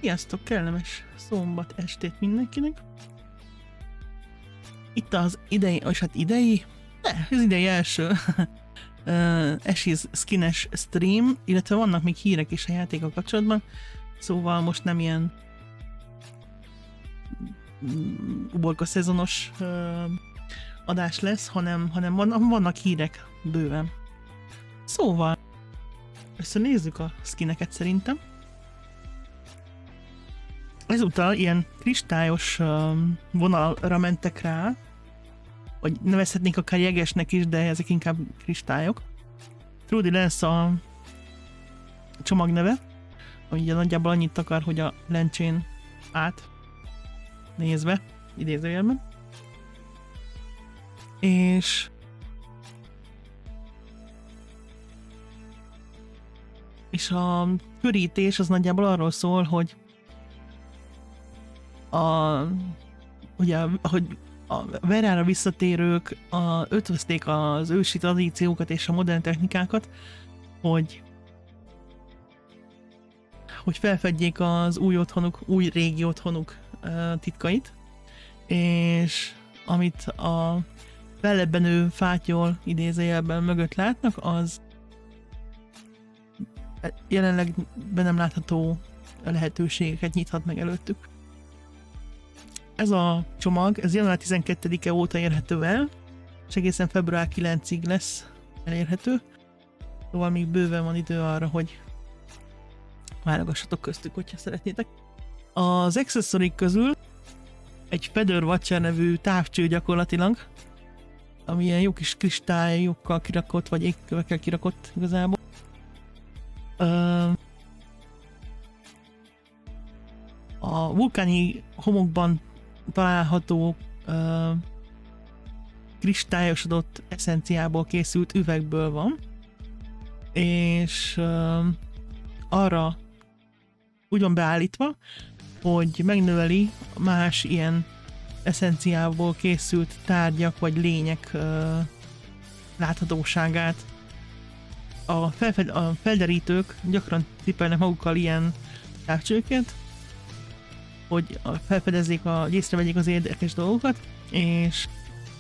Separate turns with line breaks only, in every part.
Sziasztok, kellemes szombat estét mindenkinek! itt az idei, és hát ez idei első Ashes skines stream, illetve vannak még hírek is a játékkal kapcsolatban, szóval most nem ilyen uborka szezonos adás lesz, hanem vannak hírek bőven. Szóval nézzük a skineket szerintem. Ezúttal ilyen kristályos vonalra mentek rá, vagy nevezhetnénk akár jegesnek is, de ezek inkább kristályok. Trudy lesz a csomag neve, ami ugye nagyjából annyit akar, hogy a lencsén át nézve, idézőjelben. És a körítés az nagyjából arról szól, hogy ugye, ahogy a Verára visszatérők ötvözték az ősi tradíciókat és a modern technikákat, hogy felfedjék az új régi otthonuk titkait, és amit a fellebbenő fátyol idézőjelben mögött látnak, az jelenleg be nem látható lehetőségeket nyithat meg előttük. Ez a csomag, ez január 12-e óta érhető el, és egészen február 9-ig lesz elérhető, szóval még bőven van idő arra, hogy válogassatok köztük, hogyha szeretnétek. Az accessorik közül egy Feather Watcher nevű távcső gyakorlatilag, ami ilyen jó kis kristályokkal kirakott, vagy égkövekkel kirakott igazából. A vulkáni homokban található kristályosodott eszenciából készült üvegből van, és arra úgy van beállítva, hogy megnöveli más ilyen eszenciából készült tárgyak vagy lények láthatóságát. A felderítők gyakran cipelnek magukkal ilyen távcsőket, hogy felfedezzék, észrevegyék az érdekes dolgokat, és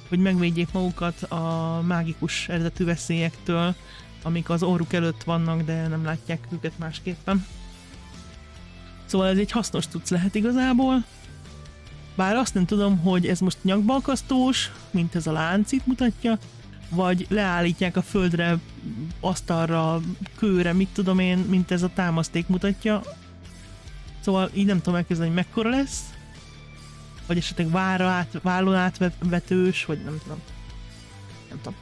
hogy megvédjék magukat a mágikus eredetű veszélyektől, amik az orruk előtt vannak, de nem látják őket másképpen. Szóval ez egy hasznos cucc lehet igazából, bár azt nem tudom, hogy ez most nyakbalkasztós, mint ez a lánc itt mutatja, vagy leállítják a földre, asztalra, kőre, mit tudom én, mint ez a támaszték mutatja. Szóval így nem tudom elképzelni, hogy mekkora lesz, vagy esetleg vállon átvetős, vagy nem tudom. Nem tudom.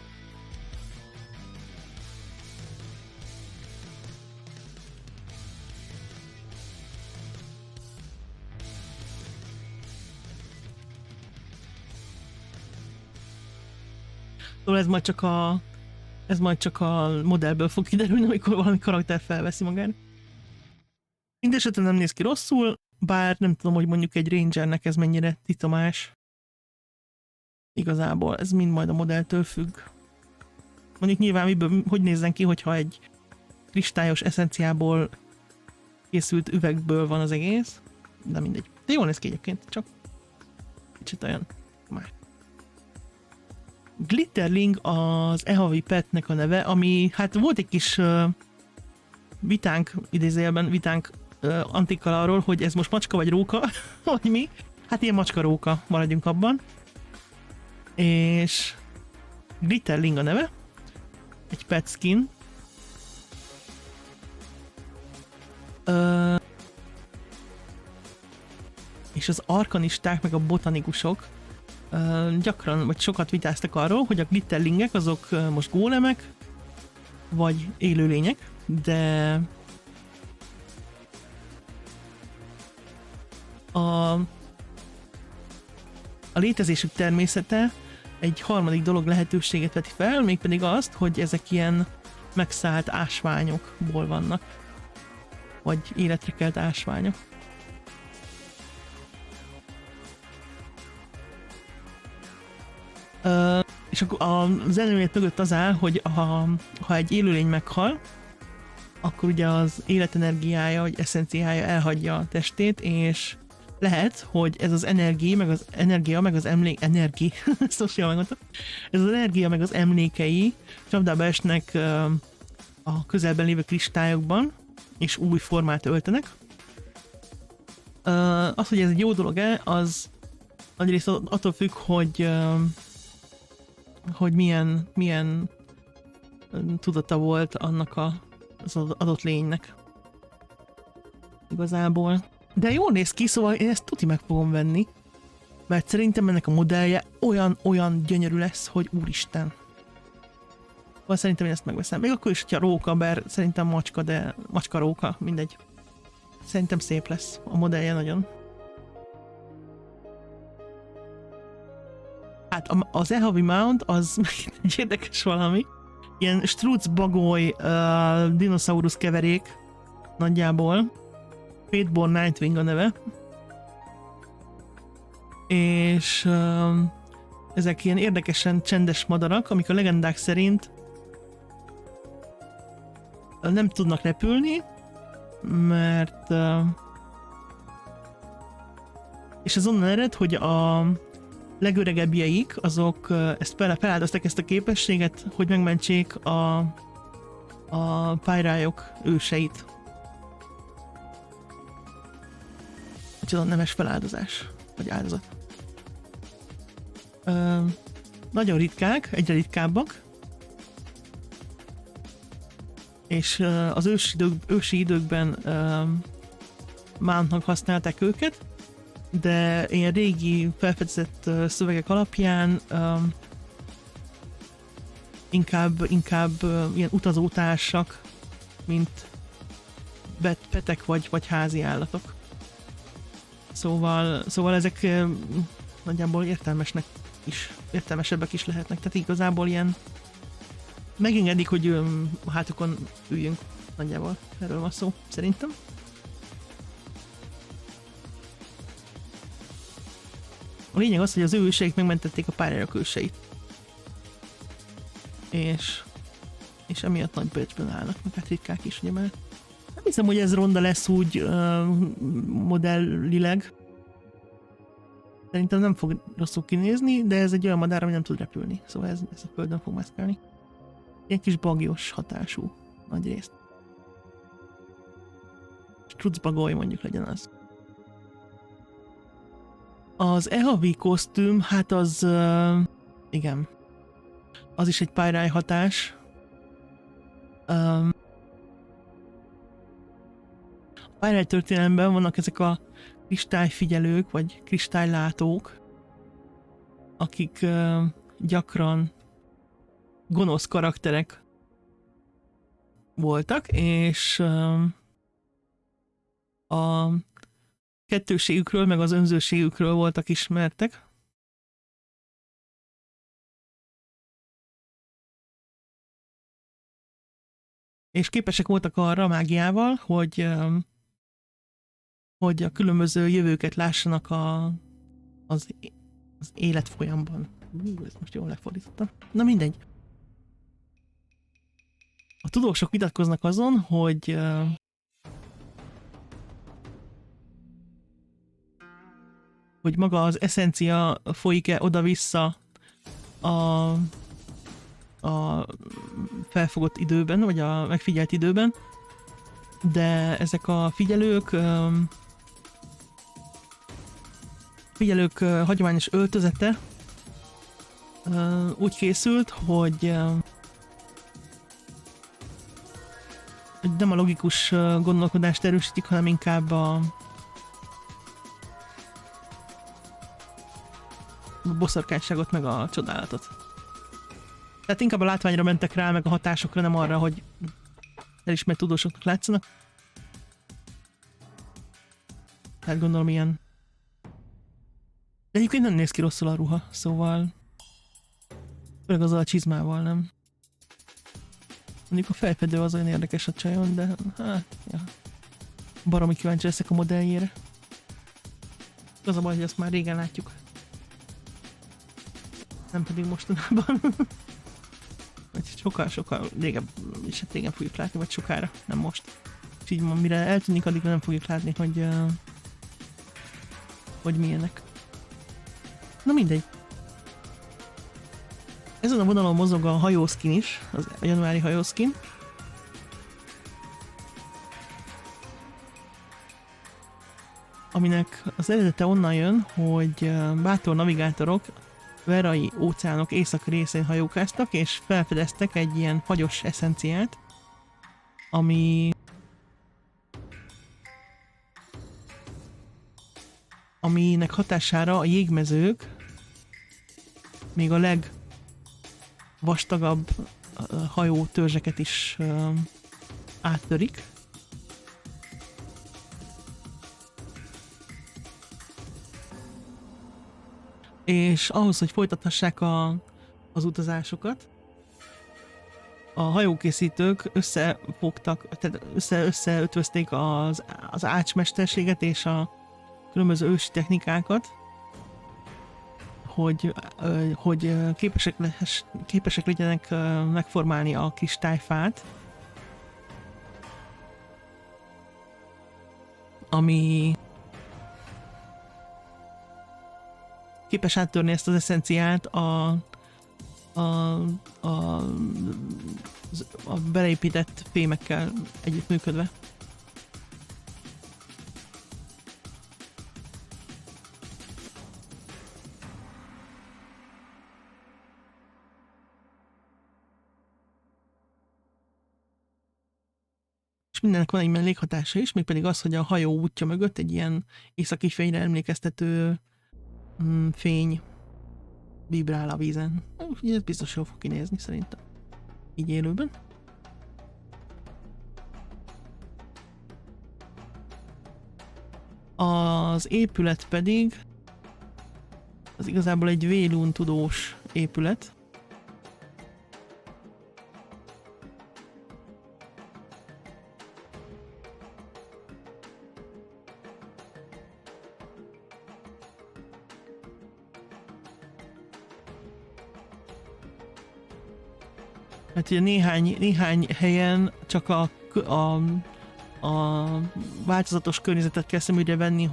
Szóval ez majd csak a modellből fog kiderülni, amikor valami karakter felveszi magára. Mindenesetre nem néz ki rosszul, bár nem tudom, hogy mondjuk egy rangernek ez mennyire titomás. Igazából ez mind majd a modelltől függ. Mondjuk nyilván miből, hogy nézzen ki, hogyha egy kristályos eszenciából készült üvegből van az egész. De mindegy. De jól néz ki egyébként, csak kicsit olyan már. Glitterling az e-havi petnek a neve, ami hát volt egy kis vitánk, idézőjelben vitánk Antikkal arról, hogy ez most macska vagy róka, vagy mi. Hát ilyen macska-róka, maradjunk abban. És Glitterling a neve. Egy pet skin. És az arkanisták meg a botanikusok gyakran, vagy sokat vitáztak arról, hogy a glitterlingek azok most gólemek, vagy élőlények, de a létezésük természete egy harmadik dolog lehetőséget veti fel, mégpedig azt, hogy ezek ilyen megszállt ásványokból vannak, vagy életre kelt ásványok. És az előnyét mögött az áll, hogy ha egy élőlény meghal, akkor ugye az életenergiája, vagy eszenciája elhagyja a testét, és lehet, hogy ez az energia, meg az energi, ezt most jól megmondtam, ez az energia, meg az emlékei csapdába esnek a közelben lévő kristályokban, és új formát öltenek. Az, hogy ez egy jó dolog-e, az nagyrészt attól függ, hogy milyen tudata volt annak az adott lénynek. Igazából. De jól néz ki, szóval én ezt tuti meg fogom venni, mert szerintem ennek a modellje olyan gyönyörű lesz, hogy úristen. Szóval szerintem én ezt megveszem. Még akkor is, hogyha róka, bár szerintem macska, de macska-róka, mindegy. Szerintem szép lesz a modellje nagyon. Hát az e-havi mount az egy érdekes valami. Ilyen struc bagoly dinoszaurusz keverék nagyjából. Fateborn Nightwing a neve. És ezek ilyen érdekesen csendes madarak, amik a legendák szerint nem tudnak repülni, mert és ez onnan ered, hogy a legöregebbjeik, azok ezt feláldozták ezt a képességet, hogy megmentsék a pályrályok őseit. Micsoda nemes feláldozás, vagy áldozat. Nagyon ritkák, egyre ritkábbak, és az ősi időkben mountnak használták őket, de ilyen régi felfedezett szövegek alapján inkább ilyen utazótársak, mint petek vagy házi állatok. Szóval ezek nagyjából értelmesebbek is lehetnek, tehát igazából ilyen megengedik, hogy a hátukon üljünk, nagyjából erről van szó, szerintem. A lényeg az, hogy az ő őseik megmentették a pályárak őseit. És emiatt nagy bölcsben állnak, meg hát ritkák is, ugye, mert nem hiszem, hogy ez ronda lesz úgy modellileg. Szerintem nem fog rosszul kinézni, de ez egy olyan madár, ami nem tud repülni. Szóval ez a földön fog mászkálni. Ilyen kis bagyos hatású nagy részt. Strucbagoly mondjuk legyen az. Az e-havi kosztüm, hát az... igen. Az is egy pályráj hatás. A pályráj történelemben vannak ezek a kristályfigyelők, vagy kristálylátók, akik gyakran gonosz karakterek voltak, és a kettőségükről, meg az önzőségükről voltak ismertek. És képesek voltak arra mágiával, hogy a különböző jövőket lássanak az élet folyamban. Ezt most jól lefordítottam. Na mindegy. A tudósok vitatkoznak azon, hogy maga az eszencia folyik-e oda-vissza a felfogott időben, vagy a megfigyelt időben, de ezek a figyelők hagyományos öltözete úgy készült, hogy nem a logikus gondolkodást erősítik, hanem inkább a boszorkányságot, meg a csodálatot. Tehát inkább a látványra mentek rá, meg a hatásokra, nem arra, hogy elismert tudósoknak látszanak. Tehát gondolom ilyen. De egyébként nem néz ki rosszul a ruha, szóval főleg azzal a csizmával, nem? Mondjuk a felfedő az olyan érdekes a csajon, de hát, ja. Baromi kíváncsi leszek a modelljére. Az a baj, hogy azt már régen látjuk. Nem pedig mostanában. Sokkal régen fogjuk látni, vagy sokára, nem most. És így mire eltűnik, addig nem fogjuk látni, hogy hogy milyenek. Na mindegy. Ezen a vonalon mozog a hajószkin is, a januári hajószkin. Aminek az eredete onnan jön, hogy bátor navigátorok verai óceánok északi részén hajókáztak, és felfedeztek egy ilyen fagyos eszenciát, aminek hatására a jégmezők még a legvastagabb hajó törzseket is áttörik. És ahhoz, hogy folytathassák az utazásokat, a hajókészítők összefogtak, tehát összeötvözték az ácsmesterséget és a különböző ősi technikákat, hogy képesek legyenek megformálni a kristályfát, ami képes áttörni ezt az eszenciát a beleépített fémekkel együttműködve. És mindennek van egy mellékhatása is, mégpedig az, hogy a hajó útja mögött egy ilyen északi fényre emlékeztető fény vibrál a vízen. Úgyhogy ez biztos jól fog kinézni szerintem. Így élőben. Az épület pedig az igazából egy vélún tudós épület. Hát ugye néhány helyen csak a változatos környezetet kell szemügyre venni,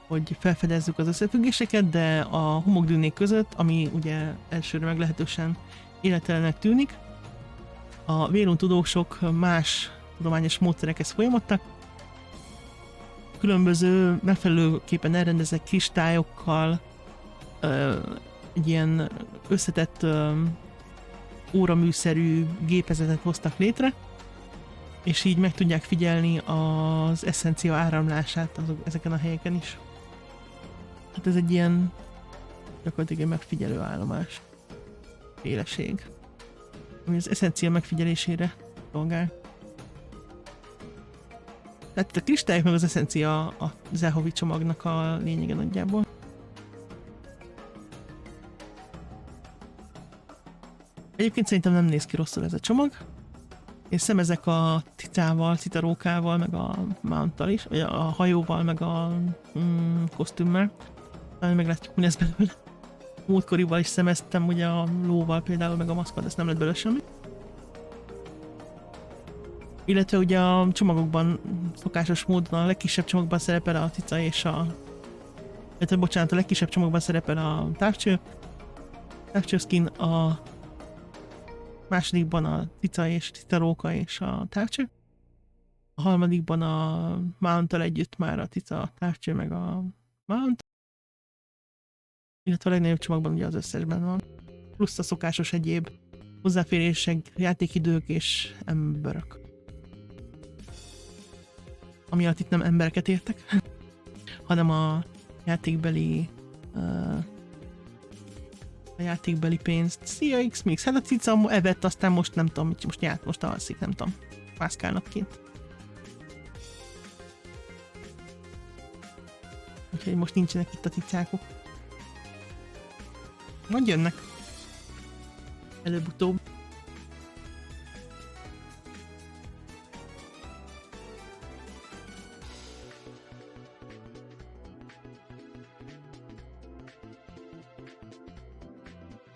hogy felfedezzük az összefüggéseket, de a homokdűnék között, ami ugye elsőre meglehetősen élettelenek tűnik, a vélun tudósok más tudományos módszerekhez folyamodtak, különböző megfelelőképpen elrendezett kristályokkal egy ilyen összetett óraműszerű gépezetet hoztak létre, és így meg tudják figyelni az eszencia áramlását ezeken a helyeken is. Hát ez egy ilyen gyakorlatilag egy megfigyelő állomás féleség, ami az eszencia megfigyelésére szolgál. Tehát a kristályok meg az eszencia a Zehovi csomagnak a lényege nagyjából. Egyébként szerintem nem néz ki rosszul ez a csomag. Én szemezek a citarókával, meg a mounttal is, vagy a hajóval, meg a kosztümmel. Talán meglátjuk, mi lesz belőle. Múltkorival is szemeztem, ugye a lóval például, meg a maszkot, ezt nem lett belőle semmi. Illetve ugye a csomagokban szokásos módon a legkisebb csomagban szerepel a cica és a legkisebb csomagban szerepel a távcső skin, a másodikban a cica és citaróka és a távcső. A harmadikban a mounttal együtt már a cica, a távcső meg a mount. Illetve a legnagyobb csomagban ugye az összesben van. Plusz a szokásos egyéb hozzáférések, játékidők és emberök. Ami alatt itt nem embereket értek, hanem a játékbeli pénzt. Szia X-Mix, hát a cica evett, aztán most nem tudom, most járt, most alszik, nem tudom. Mászkálnak kint. Úgyhogy most nincsenek itt a cicákok. Majd jönnek. Előbb-utóbb.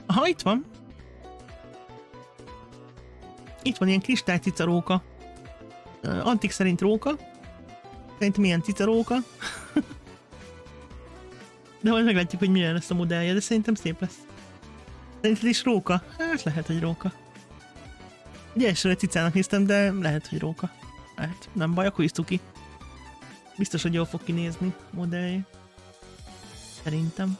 Aha, itt van. Itt van ilyen kristálycica róka. Antik szerint róka. Szerintem ilyen cica róka. De majd meglátjuk, hogy milyen lesz a modellje, de szerintem szép lesz. Szerinted is róka? Hát lehet, hogy róka. Ugye elsőre cicának néztem, de lehet, hogy róka. Hát nem baj, akkor is cuki. Biztos, hogy jól fog kinézni a modellje. Szerintem.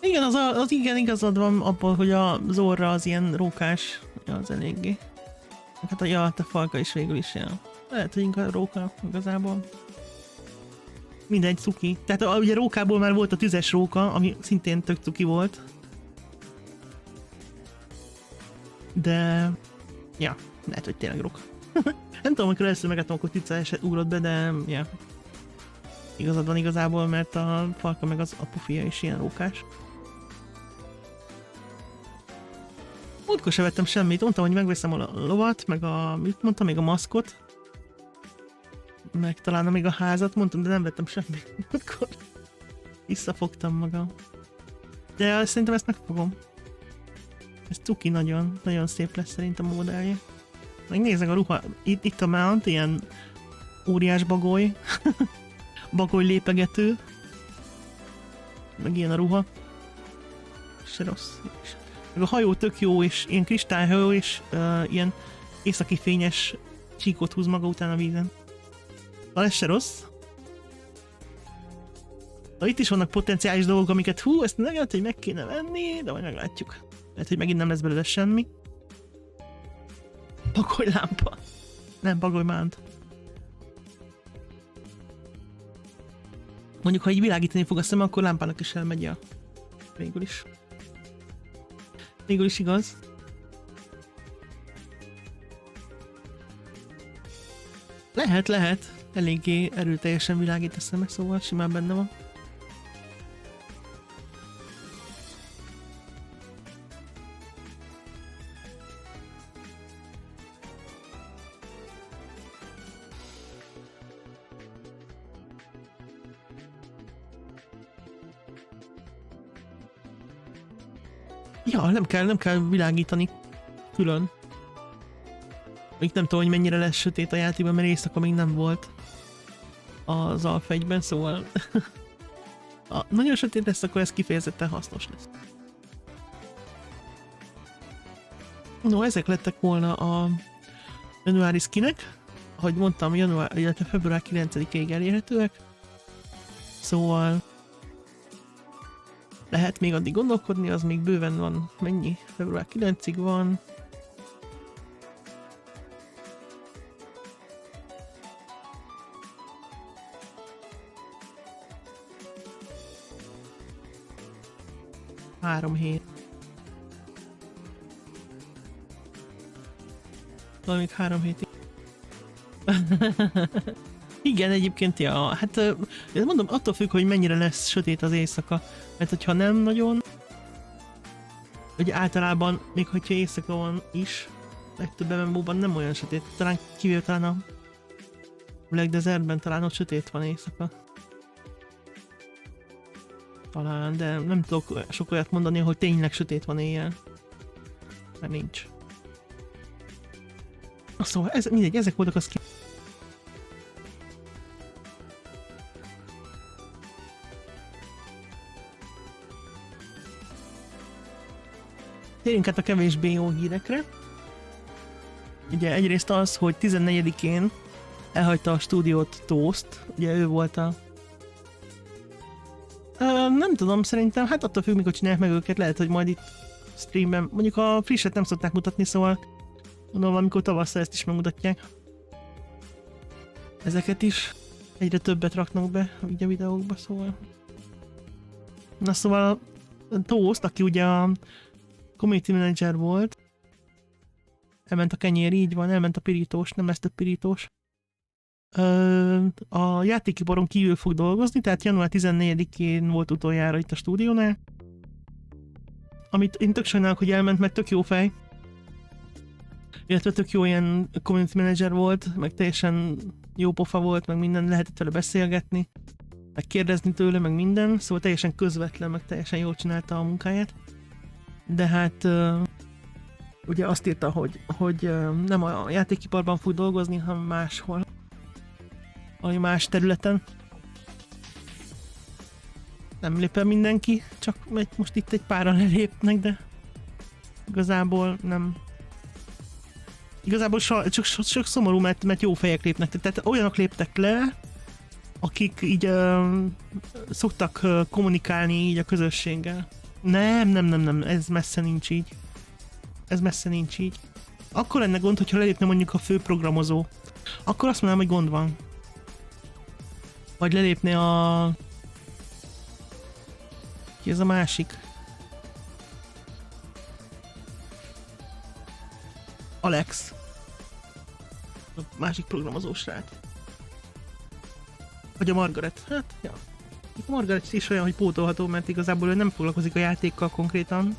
Igen, igen, igazad van abban, hogy az orra az ilyen rókás, az eléggé. Hát a falka is végül is ilyen. Lehet, hogy inkább róka igazából. Mindegy, cuki. Tehát ugye rókából már volt a tüzes róka, ami szintén tök cuki volt. De... ja, lehet, hogy tényleg róka. Nem tudom, amikor először megálltam, akkor cica ugrott be, de... ja. Igazad van igazából, mert a falka meg az apufia is ilyen rókás. Múltkor se vettem semmit, mondtam, hogy megveszem a lovat, meg mit mondtam, még a maszkot. Meg talán még a házat, mondtam, de nem vettem semmit. Múltkor visszafogtam magam. De szerintem ezt megfogom. Ez cuki nagyon, nagyon szép lesz szerintem a modellje. Megnézzek a ruha, itt a mount, ilyen óriás bagoly. Bagoly lépegető. Meg ilyen a ruha. Se rossz. Meg a hajó tök jó, és ilyen kristályhajó, és ilyen északi fényes csíkot húz maga után a vízen. Ez se rossz. De itt is vannak potenciális dolgok, amiket ezt nem lehet, hogy meg kéne venni, de majd meglátjuk. Lehet, hogy megint nem lesz belőle semmi. Bagoly lámpa. Nem, bagoly mount. Mondjuk, ha így világítani fog a szeme, akkor lámpának is elmegy a... végül is. Végül is igaz. Lehet. Eléggé erőteljesen világít a szeme, szóval simán benne van. Ja, nem kell világítani külön. Még nem tudom, hogy mennyire lesz sötét a játékban, mert éjszaka még nem volt az alfa 1-ben, szóval ha nagyon sötét lesz, akkor ez kifejezetten hasznos lesz. No, ezek lettek volna a januári skinek. Ahogy mondtam, illetve február 9-ig elérhetőek. Szóval lehet még addig gondolkodni, az még bőven van. Mennyi? Február 9-ig van. Három hét. Valamint 3 hétig. Igen, egyébként, ja, hát mondom, attól függ, hogy mennyire lesz sötét az éjszaka. Mert hogyha nem nagyon, hogy általában, még hogyha éjszaka van is, legtöbb MMO-ban nem olyan sötét. Talán kivéve talán a Black Desertben talán ott sötét van éjszaka. Talán, de nem tudok sok olyat mondani, hogy tényleg sötét van éjjel. Mert nincs. Szóval mindegy, ezek voltak a skin. Térjünk át a kevésbé jó hírekre. Ugye egyrészt az, hogy 14-én elhagyta a stúdiót Toast, ugye ő volt a... nem tudom, szerintem, hát attól függ, mikor csinálják meg őket, lehet, hogy majd itt streamben, mondjuk a frisset nem szokták mutatni, szóval mondom, amikor tavasszal ezt is megmutatják. Ezeket is egyre többet raknak be így a videókba, szóval. Na szóval a Toast, aki ugye a community manager volt, elment a kenyér, így van, elment a pirítós, nem lesz több pirítós. A játékiparon kívül fog dolgozni, tehát január 14-én volt utoljára itt a stúdiónál. Amit én tök sajnálok, hogy elment, mert tök jó fej. Illetve tök jó ilyen community manager volt, meg teljesen jó pofa volt, meg minden, lehetett vele beszélgetni, meg kérdezni tőle, meg minden, szóval teljesen közvetlen, meg teljesen jól csinálta a munkáját. De hát ugye azt írta, hogy nem a játékiparban fog dolgozni, hanem máshol. a más területen. Nem lép el mindenki, csak most itt egy páran elépnek, de igazából nem. Igazából csak szomorú, mert jó fejek lépnek, tehát olyanok léptek le, akik így szoktak kommunikálni így a közösséggel. Nem, ez messze nincs így. Ez messze nincs így. Akkor lenne gond, hogyha lelépne mondjuk a főprogramozó. Akkor azt mondanám, hogy gond van. Vagy lelépne a... Ki ez a másik? Alex. A másik programozó srác. Vagy a Margaret. Hát, ja. A Margaret is olyan, hogy pótolható, mert igazából ő nem foglalkozik a játékkal konkrétan.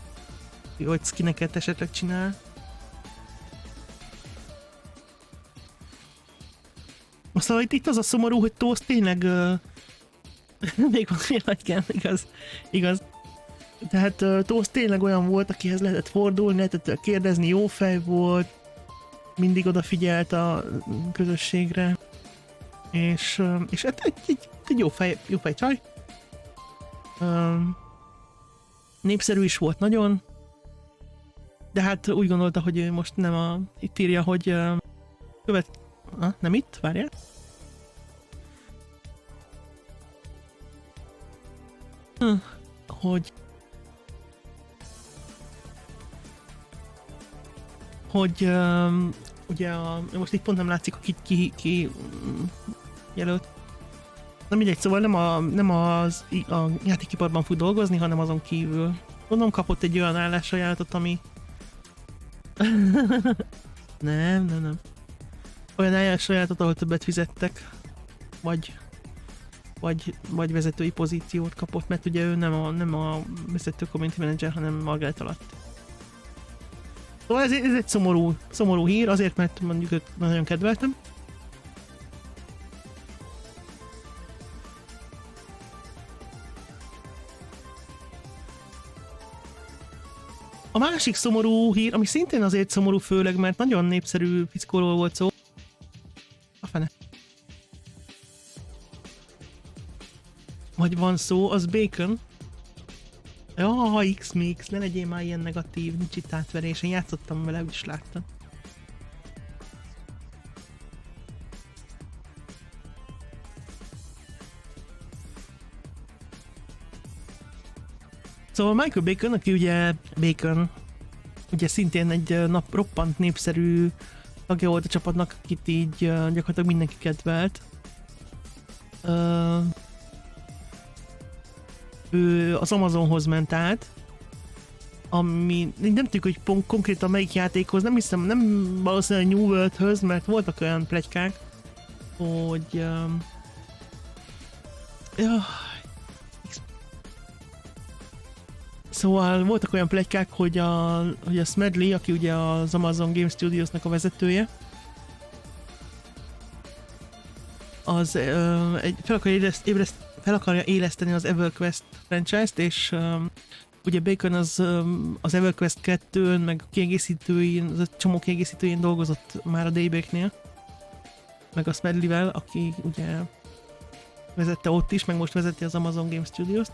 Hogy skineket esetleg csinál. Szóval itt az a szomorú, hogy Toast tényleg... még van, igen, igaz. Tehát Toast tényleg olyan volt, akihez lehetett fordulni, lehetett kérdezni, jó fej volt, mindig odafigyelt a közösségre, és egy jó fej csaj. Népszerű is volt nagyon, de hát úgy gondolta, hogy ő most nem itt írja, hogy nem itt, várjál. Hogy ugye most itt pont nem látszik, hogy ki jelölt. Na mindegy, szóval nem a játékiparban fog dolgozni, hanem azon kívül. Gondolom kapott egy olyan állásajánlatot, ami... nem. Olyan állásajánlatot, ahol többet fizettek. Vagy vezetői pozíciót kapott, mert ugye ő nem a vezető community manager, hanem Margaret alatt. Szóval ez egy szomorú hír, azért, mert mondjuk őt nagyon kedveltem. A másik szomorú hír, ami szintén azért szomorú főleg, mert nagyon népszerű fickóról volt szó. A fene. Vagy van szó, az Bacon. Ja, X-Mix, ne legyél már ilyen negatív, nincs itt átverés, én játszottam vele, úgyis láttam. Szóval Michael Bacon, aki ugye szintén egy roppant népszerű tagja volt a csapatnak, akit így gyakorlatilag mindenki kedvelt. Ő az Amazonhoz ment át, ami nem tudjuk, hogy konkrétan melyik játékhoz, nem hiszem, nem valószínűleg New Worldhöz, mert voltak olyan pletykák, hogy szóval voltak olyan pletykák, hogy a Smedley, aki ugye az Amazon Game Studiosnak a vezetője, az fel akarja éleszteni az EverQuest franchise-t, és ugye Bacon az EverQuest 2-n, meg a kiegészítőin, az csomó kiegészítőjén dolgozott már a Daybreaknél, meg a Smedley-vel, aki ugye vezette ott is, meg most vezeti az Amazon Game Studios-t.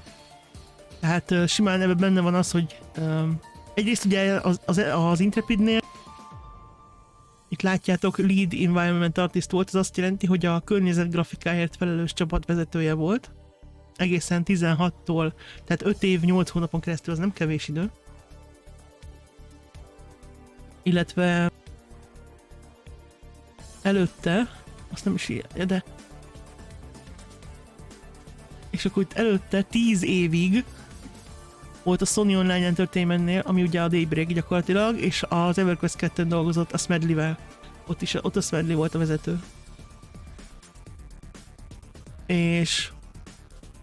Tehát simán ebben benne van az, hogy egyrészt ugye az Intrepidnél itt látjátok, Lead Environment Artist volt, ez azt jelenti, hogy a környezet grafikáért felelős csapatvezetője volt. Egészen 16-tól, tehát 5 év, 8 hónapon keresztül, az nem kevés idő. Illetve előtte, azt nem is írja, de... És akkor itt előtte 10 évig volt a Sony Online Entertainmentnél, ami ugye a Daybreak gyakorlatilag, és az EverQuest 2-n dolgozott a Smedley-vel. Ott a Smedley volt a vezető. És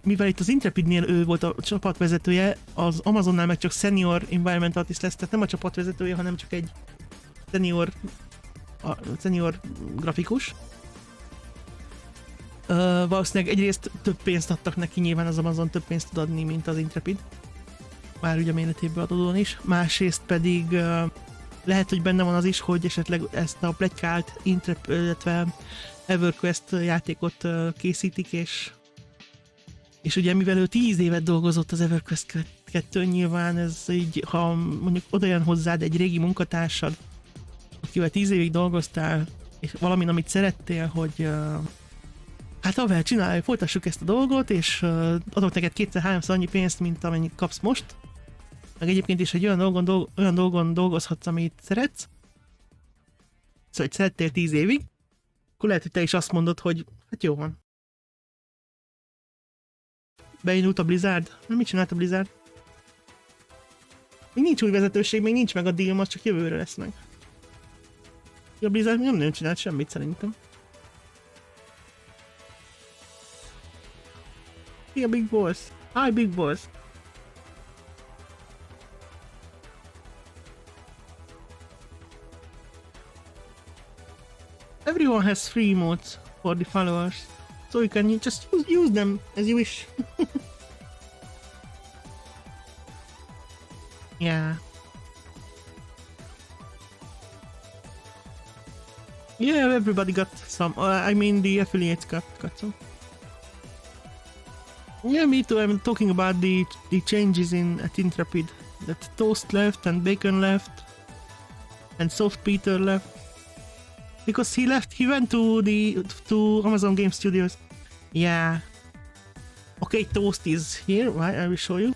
mivel itt az Intrepidnél ő volt a csapatvezetője, az Amazonnál meg csak Senior Environment Artist lesz, tehát nem a csapatvezetője, hanem csak egy senior grafikus. Valószínűleg egyrészt több pénzt adtak neki, nyilván az Amazon több pénzt tud adni, mint az Intrepid. Már ugye a méretéből adódóan is. Másrészt pedig lehet, hogy benne van az is, hogy esetleg ezt a pletykált illetve EverQuest játékot készítik, és ugye mivel ő 10 évet dolgozott az EverQuest 2, nyilván ez így, ha mondjuk oda jön hozzád egy régi munkatársad, akivel 10 évig dolgoztál, és valamin, amit szerettél, hogy hát haver, csinálj, folytassuk ezt a dolgot, és adok neked 2-3-szor annyi pénzt, mint amennyit kapsz most. Meg egyébként is egy olyan dolgon dolgozhatsz, amit szeretsz. Szóval, hogy szerettél 10 évig, akkor lehet, hogy te is azt mondod, hogy hát jó van. Beindult a Blizzard? Mit csinált a Blizzard? Még nincs új vezetőség, még nincs meg a deal, most csak jövőre lesz meg. A Blizzard nem nagyon csinált semmit szerintem. Hi, a Big Boss. Hi, Big Boss. Everyone has free emotes for the followers, so you can just use them as you wish. Yeah. Yeah, everybody got some. I mean, the affiliates got some. Yeah, me too. I'm talking about the changes at Intrepid. That Toast left and Bacon left, and Soft Peter left. Because he left, he went to Amazon Game Studios. Yeah. Okay, Toast is here. Right, I will show you.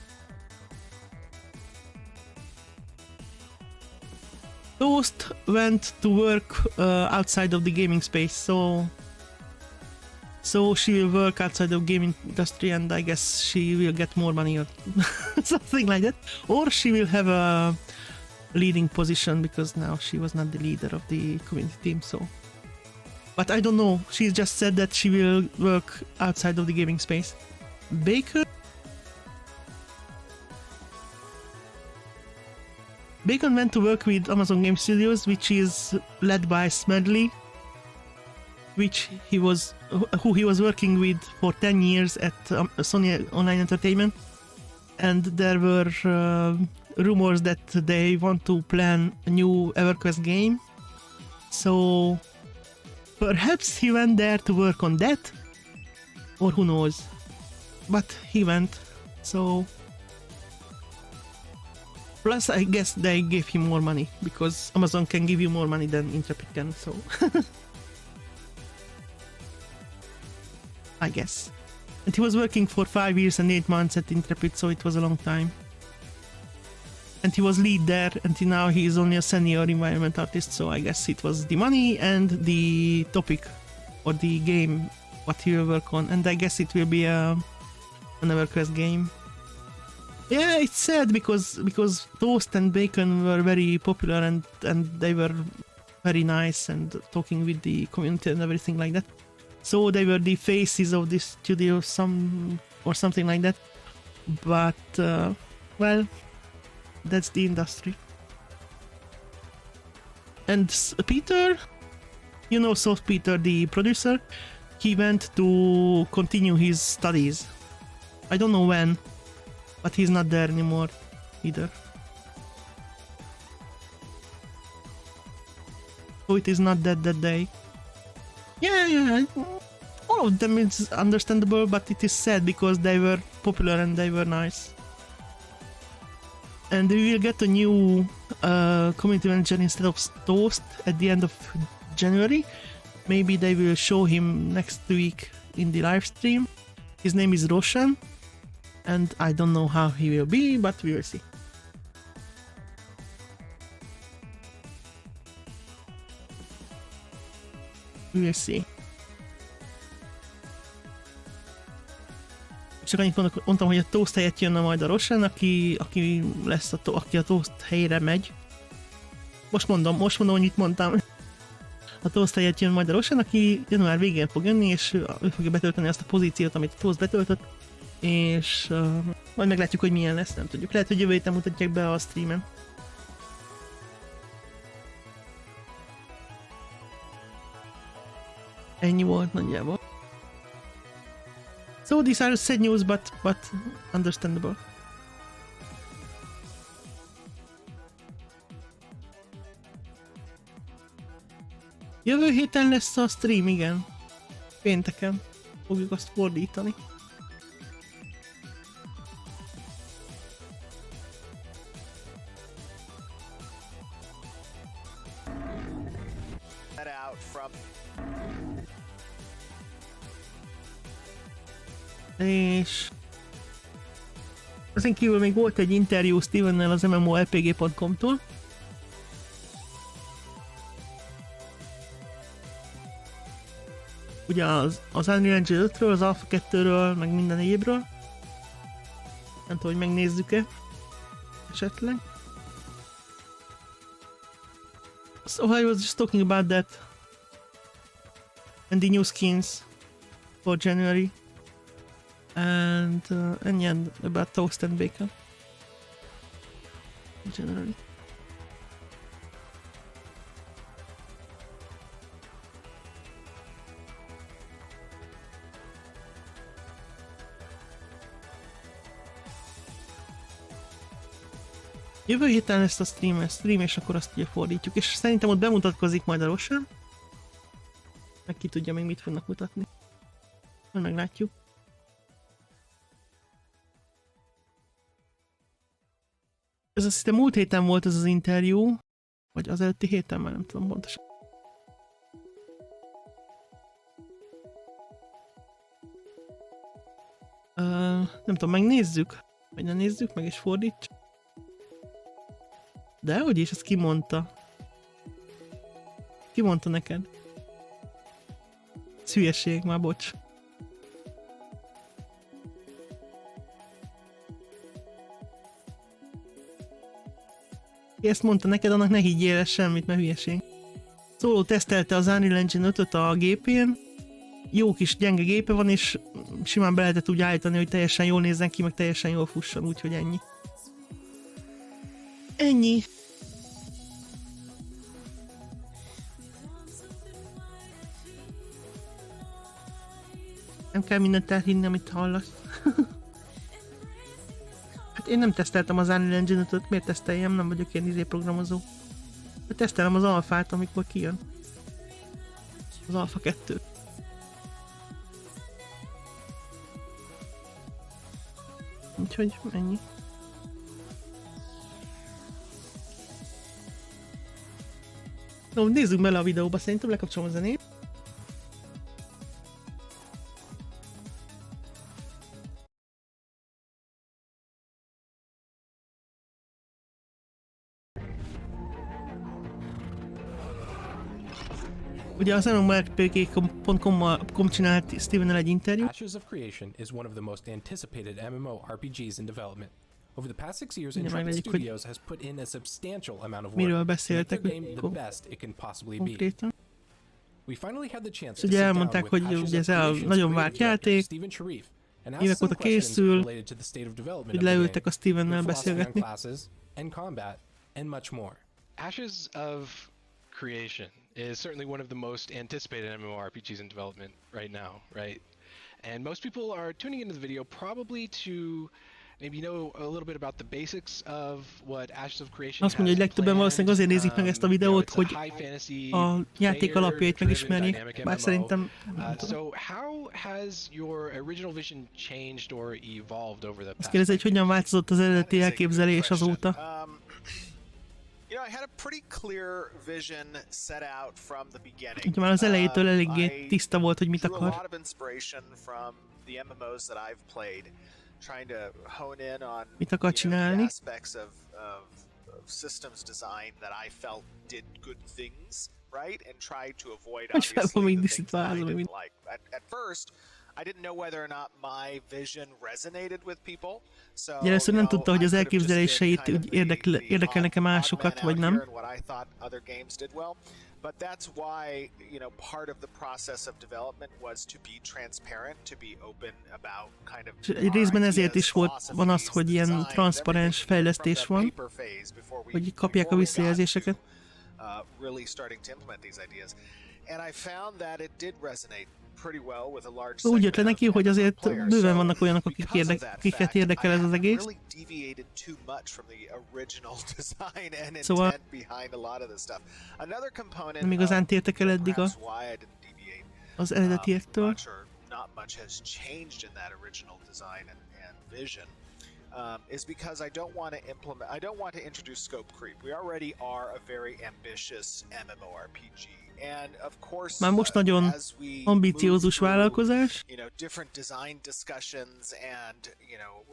Toast went to work outside of the gaming space, so she will work outside of gaming industry, and I guess she will get more money or something like that, or she will have a leading position because now she was not the leader of the community team. So, but I don't know. She just said that she will work outside of the gaming space. Bacon went to work with Amazon Game Studios, which is led by Smedley, who he was working with for 10 years at Sony Online Entertainment, and there were rumors that they want to plan a new EverQuest game, so perhaps he went there to work on that, or who knows, but he went, so plus I guess they gave him more money, because Amazon can give you more money than Intrepid can, so I guess. And he was working for 5 years and 8 months at Intrepid, so it was a long time. And he was lead there, and now he is only a senior environment artist, so I guess it was the money and the topic or the game what he will work on, and I guess it will be an EverQuest game. Yeah, it's sad because Toast and Bacon were very popular and they were very nice and talking with the community and everything like that. So they were the faces of this studio, something like that. But well, that's the industry. And Peter, you know, Soft Peter, the producer, he went to continue his studies. I don't know when, but he's not there anymore either. So it is not that day. Yeah, all of them is understandable, but it is sad because they were popular and they were nice. And we will get a new community manager instead of Toast at the end of January. Maybe they will show him next week in the live stream. His name is Roshan, and I don't know how he will be, but we will see. We will see. Csak annyit mondtam, hogy a Toast helyett jönne majd a Roshan, aki lesz aki a Toast helyére megy. Most mondom, hogy mit mondtam. A Toast helyett jön majd a Roshan, aki január végén fog jönni, és ő fogja betölteni azt a pozíciót, amit a Toast betöltött, és majd meglátjuk, hogy milyen lesz, nem tudjuk. Lehet, hogy jövő héten mutatják be a streamen. Ennyi volt nagyjából. So these are sad news, but understandable. Jövő héten lesz a stream, igen. Pénteken fogjuk azt fordítani. És ezen kívül még volt egy interjú Stevennel az MMORPG.com-tól. Ugye az Unreal Engine 5-ről, az Alpha 2-ről, meg minden egyébről. Nem tudom, hogy megnézzük-e esetleg. So I was just talking about that and the new skins for January. And yeah, about toast and bacon. Generally. Jövő héten lesz a stream, és akkor azt ugye fordítjuk, és szerintem ott bemutatkozik majd a Roshan. Meg ki tudja még mit fognak mutatni. Majd meglátjuk. Ez azt hiszem múlt héten volt ez az interjú, vagy az előtti héten, már nem tudom pontosan. Nem tudom, megnézzük? Vagy nem nézzük meg és fordítsuk? De hogy is, ezt kimondta? Ki mondta neked? Ez hülyeség, már bocs. Ki ezt mondta neked, annak ne higgyél el semmit, mert hülyeség. Szóló tesztelte az Unreal Engine 5-öt a gépén. Jó kis gyenge gépe van, és simán be lehetett úgy állítani, hogy teljesen jól nézzen ki, meg teljesen jól fusson, úgyhogy ennyi. Ennyi. Nem kell mindent elhinni, amit hallasz. Hát én nem teszteltem az Unreal Engine 5-öt, miért teszteljem? Nem vagyok ilyen programozó. De tesztelem az alfát, amikor kijön. Az Alpha 2. Úgyhogy ennyi. No, nézzük bele a videóba, szerintem lekapcsolom a zenét. Ugye az MMORPG.com csinált Stevennel egy interjú.
Ashes of Creation is one of the most anticipated MMORPGs in development. Over the past 6 years, Intrepid Studios has put in a substantial amount of work
miről
to make
beszéltek,
the game the best it can possibly be.
Konkrétan.
We finally had the chance
Ugye
to sit down
elmondták, hogy
with
ugye
Ashes
ez
of
a
Creation's
nagyon
creative
várt
director,
játék,
Steven Sharif, and asked
évek
some
óta
questions
készül,
related to the state of development
hogy
of the game,
leültek a Stevennel
the philosophy on
beszélgetni.
classes and combat, and much more.
Ashes of Creation is certainly one of the most anticipated MMORPGs in development right now, right? And most people are tuning into the video probably to maybe know a little bit about the basics of what Ashes of Creation
Azt mondja, hogy legtöbben valószínűleg azért nézik meg ezt a videót, hogy a játék alapjait megismerjék, bár szerintem nem tudom.
So how has your original vision changed or evolved over the
Azt
past?
kérdezi, hogy hogyan változott az eredeti elképzelés azóta.
You know, I had a pretty clear vision set out from the beginning.
Ugye már az elejétől eléggé tiszta volt, hogy mit
drew a
akar.
lot of inspiration from the MMOs that I've played, trying to hone in on
Mit akar
the
csinálni.
aspects of systems design that I felt did good things, right? And tried to avoid
Hogy fel van
obviously
még
the things that I
disztítva,
didn't
mint...
like. At first, I didn't know whether or not my vision resonated with people. So,
Ugye először nem tudta, hogy az
I could have just
elképzeléseit
been kind
úgy
of the
érdekelnek-e
odd
másokat,
man
vagy
out
nem.
here and what I thought other games did well. But that's why, you know, part of the process of development was to be transparent, to be open about kind of.
És egy részben ezért is van az, hogy ilyen transzparens fejlesztés van, hogy kapják a visszajelzéseket.
Really starting to implement these ideas. And I found that it did resonate pretty well with a large
Úgy jött le
segment
neki,
of
hogy azért
players.
bőven vannak olyanok,
Because of that
akiket
fact,
érdekel ez az
I
egész.
really deviated too much from the original design and
Szóval
intent behind a lot of this stuff. Another component
nem igazán
of,
tértek el eddig a
perhaps why I didn't deviate
az eredetiektől.
Not much has changed in that original design and vision. Is because I don't want to introduce scope creep. We already are a very ambitious MMORPG. And of course,
már most nagyon ambiciózus vállalkozás.
You know, different design discussions and, you know,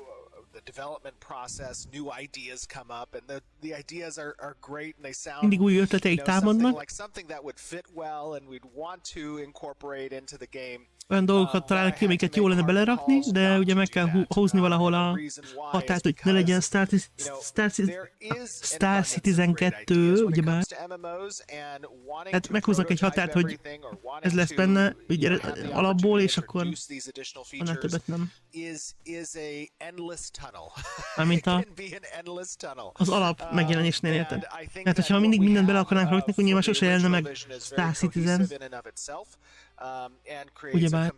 the development process, new ideas come up, and the ideas are great and they sound,
mindig új ötleteik támadnak.
like something that would fit well and we'd want to incorporate into the game.
Olyan dolgokat találnak ki, amiket jó lenne belerakni, de ugye meg kell húzni valahol a határt, hogy ne legyen Star Citizen 2, ugyebár. Hát meghúznak egy határt, hogy ez lesz benne ugye, alapból, és akkor annál többet nem. Mármint az alap megjelenésnél, érted? Hát, hogyha mindig mindent bele akarnánk rakni, akkor nyilván sose jelenne meg Star Citizen. Ugyebár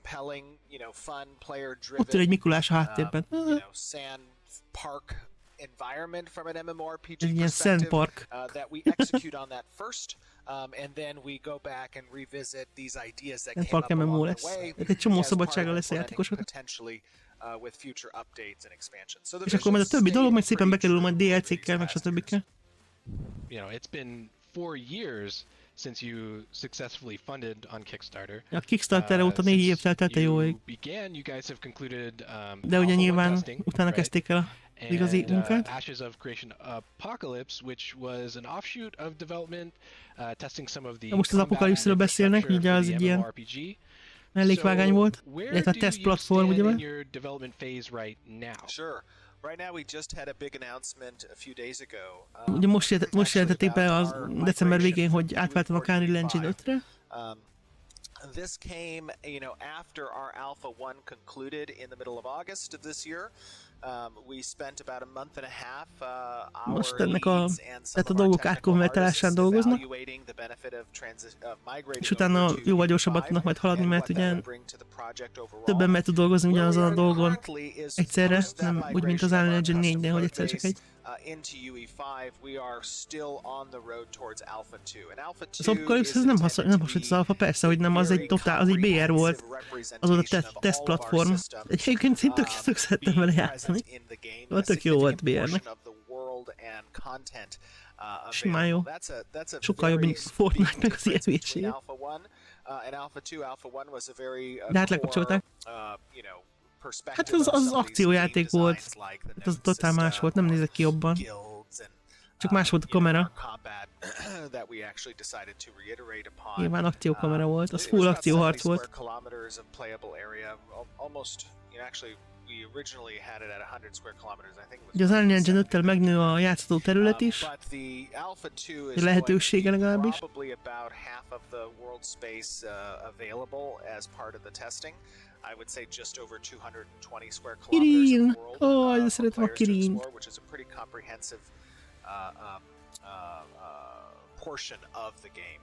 ott ül egy Mikulás a háttérben.
Environment from an MMORPG
ilyen
perspective
park.
That we execute on that first, and then we go back and revisit these ideas that came up along the way.
Egy csomó szabadsága lesz a játékosoknak.
With future updates and expansions. So
és akkor majd a többi dolog majd szépen bekerül majd DLC-kkel, meg stb.
You know, it's been 4 years since you successfully funded on Kickstarter.
A Kickstarter óta 4 év teltelte jóig. De ugye nyilván utána kezdték el a igazi munkát.
Ashes of Creation Apocalypse, which was an offshoot of development, testing some of the.
Most az Apocalypse-ről beszélnek, ugye az egy ilyen mellékvágány volt, illetve a test platform, ugye van?
Sure. Right now we just had a big announcement a few days ago.
Ugye most jelentették be az december végén, hogy átváltanak a Unreal Engine 5-re.
This came, you know, after our Alpha 1 concluded in the middle of August of this year. We spent about a month and a half,
most ennek a dolgok átkonvertálásán dolgoznak, és utána jóval gyorsabban tudnak majd haladni, mert ugye több ember tud dolgozni ugyanazon a dolgon egyszerre, nem úgy, mint az Unreal Engine 4-nél, hogy egyszer csak egy. Az Apocalypse nem hasonlít az Alpha, persze, hogy nem, az egy totál, az egy BR volt, az volt a test platform. Egyébként én tök szerettem vele játszani. Tök jó volt BR-nek. Simán jó. Sokkal jobb, mint Fortnite meg az ilyen hülyeség. De hát lekapcsolták. Hát az akciójáték volt. Hát az totál más volt, nem nézett ki jobban. Csak más volt a kamera. Nyilván akciókamera volt, az full akcióharc volt. Ugye az Unreal Engine 5-tel megnő a játszható terület is, a lehetősége legalábbis.
I would say just over 220 square kilometers
Kirin!
of world
Oh, szeretem a Kirin.
which is a pretty comprehensive portion of the game.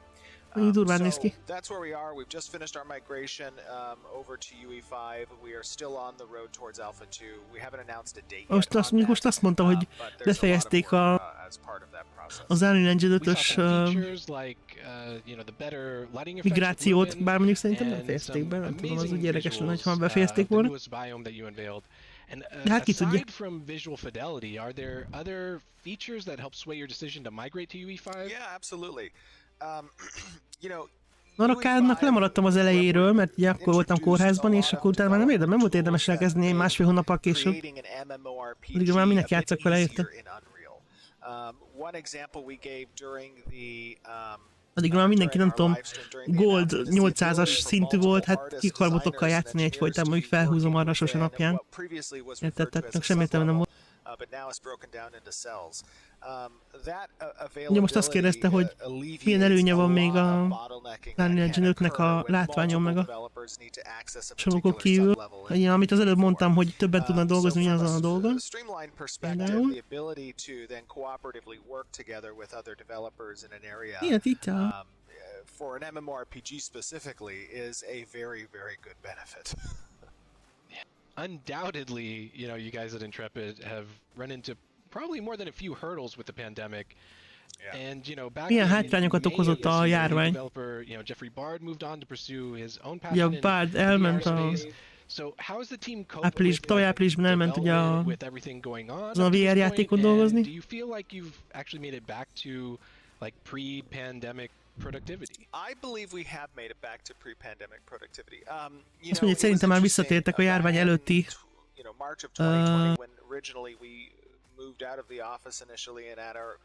Durván néz ki.
That's where we are. We've just finished our migration over to UE5. We are still on the road towards Alpha 2. We haven't announced a date yet.
Most azt mondta, hogy befejezték az Unreal Engine 5-ös migrációt, bár mondjuk szerintem nem fejezték be, nem tudom, az úgy érdekes lenne, ha befejezték volna. De hát ki tudja.
Yeah, absolutely.
Narakádnak lemaradtam az elejéről, mert ugye akkor voltam kórházban, és akkor utána már nem volt érdemes elkezdeni másfél hónappal később. Addig már minek játszak vele, érte? Addig már mindenki, nem tudom, Gold 800-as szintű volt, hát kikarbotokkal játszani egyfolytában, hogy felhúzom arra sose napján. Érted? Tehát semmi értelme nem volt. Ugye most azt kérdezte, hogy milyen előnye van még a Unreal Engine 5-nek a látványon meg a sorokon kívül. Ugye, amit az előbb mondtam, hogy többen tudnak dolgozni ugyanazon a dolgon. Például. Ilyet itt áll.
For an MMORPG specifically is a very, very good benefit.
Undoubtedly, you know, you guys at Intrepid have run into probably more than a few hurdles with the pandemic, And back
Milyen
in
hátrányokat
May
okozott
of
a
this year,
járvány?
developer, Jeffrey Bard moved on to pursue his own
Ugye
passion in
Bard
the
elment
VR
a
space. So how is the team coping with
tavaly áprilisban elment ugye
development with everything going on
azon a
up to this
VR
point?
játékon
And
dolgozni?
do you feel like you've actually made it back to like pre-pandemic productivity?
I believe we have made it back to pre-pandemic productivity.
Azt mondja, hogy szerintem már visszatértek a járvány előtti
March of 2020 when originally we moved out of the office initially and at our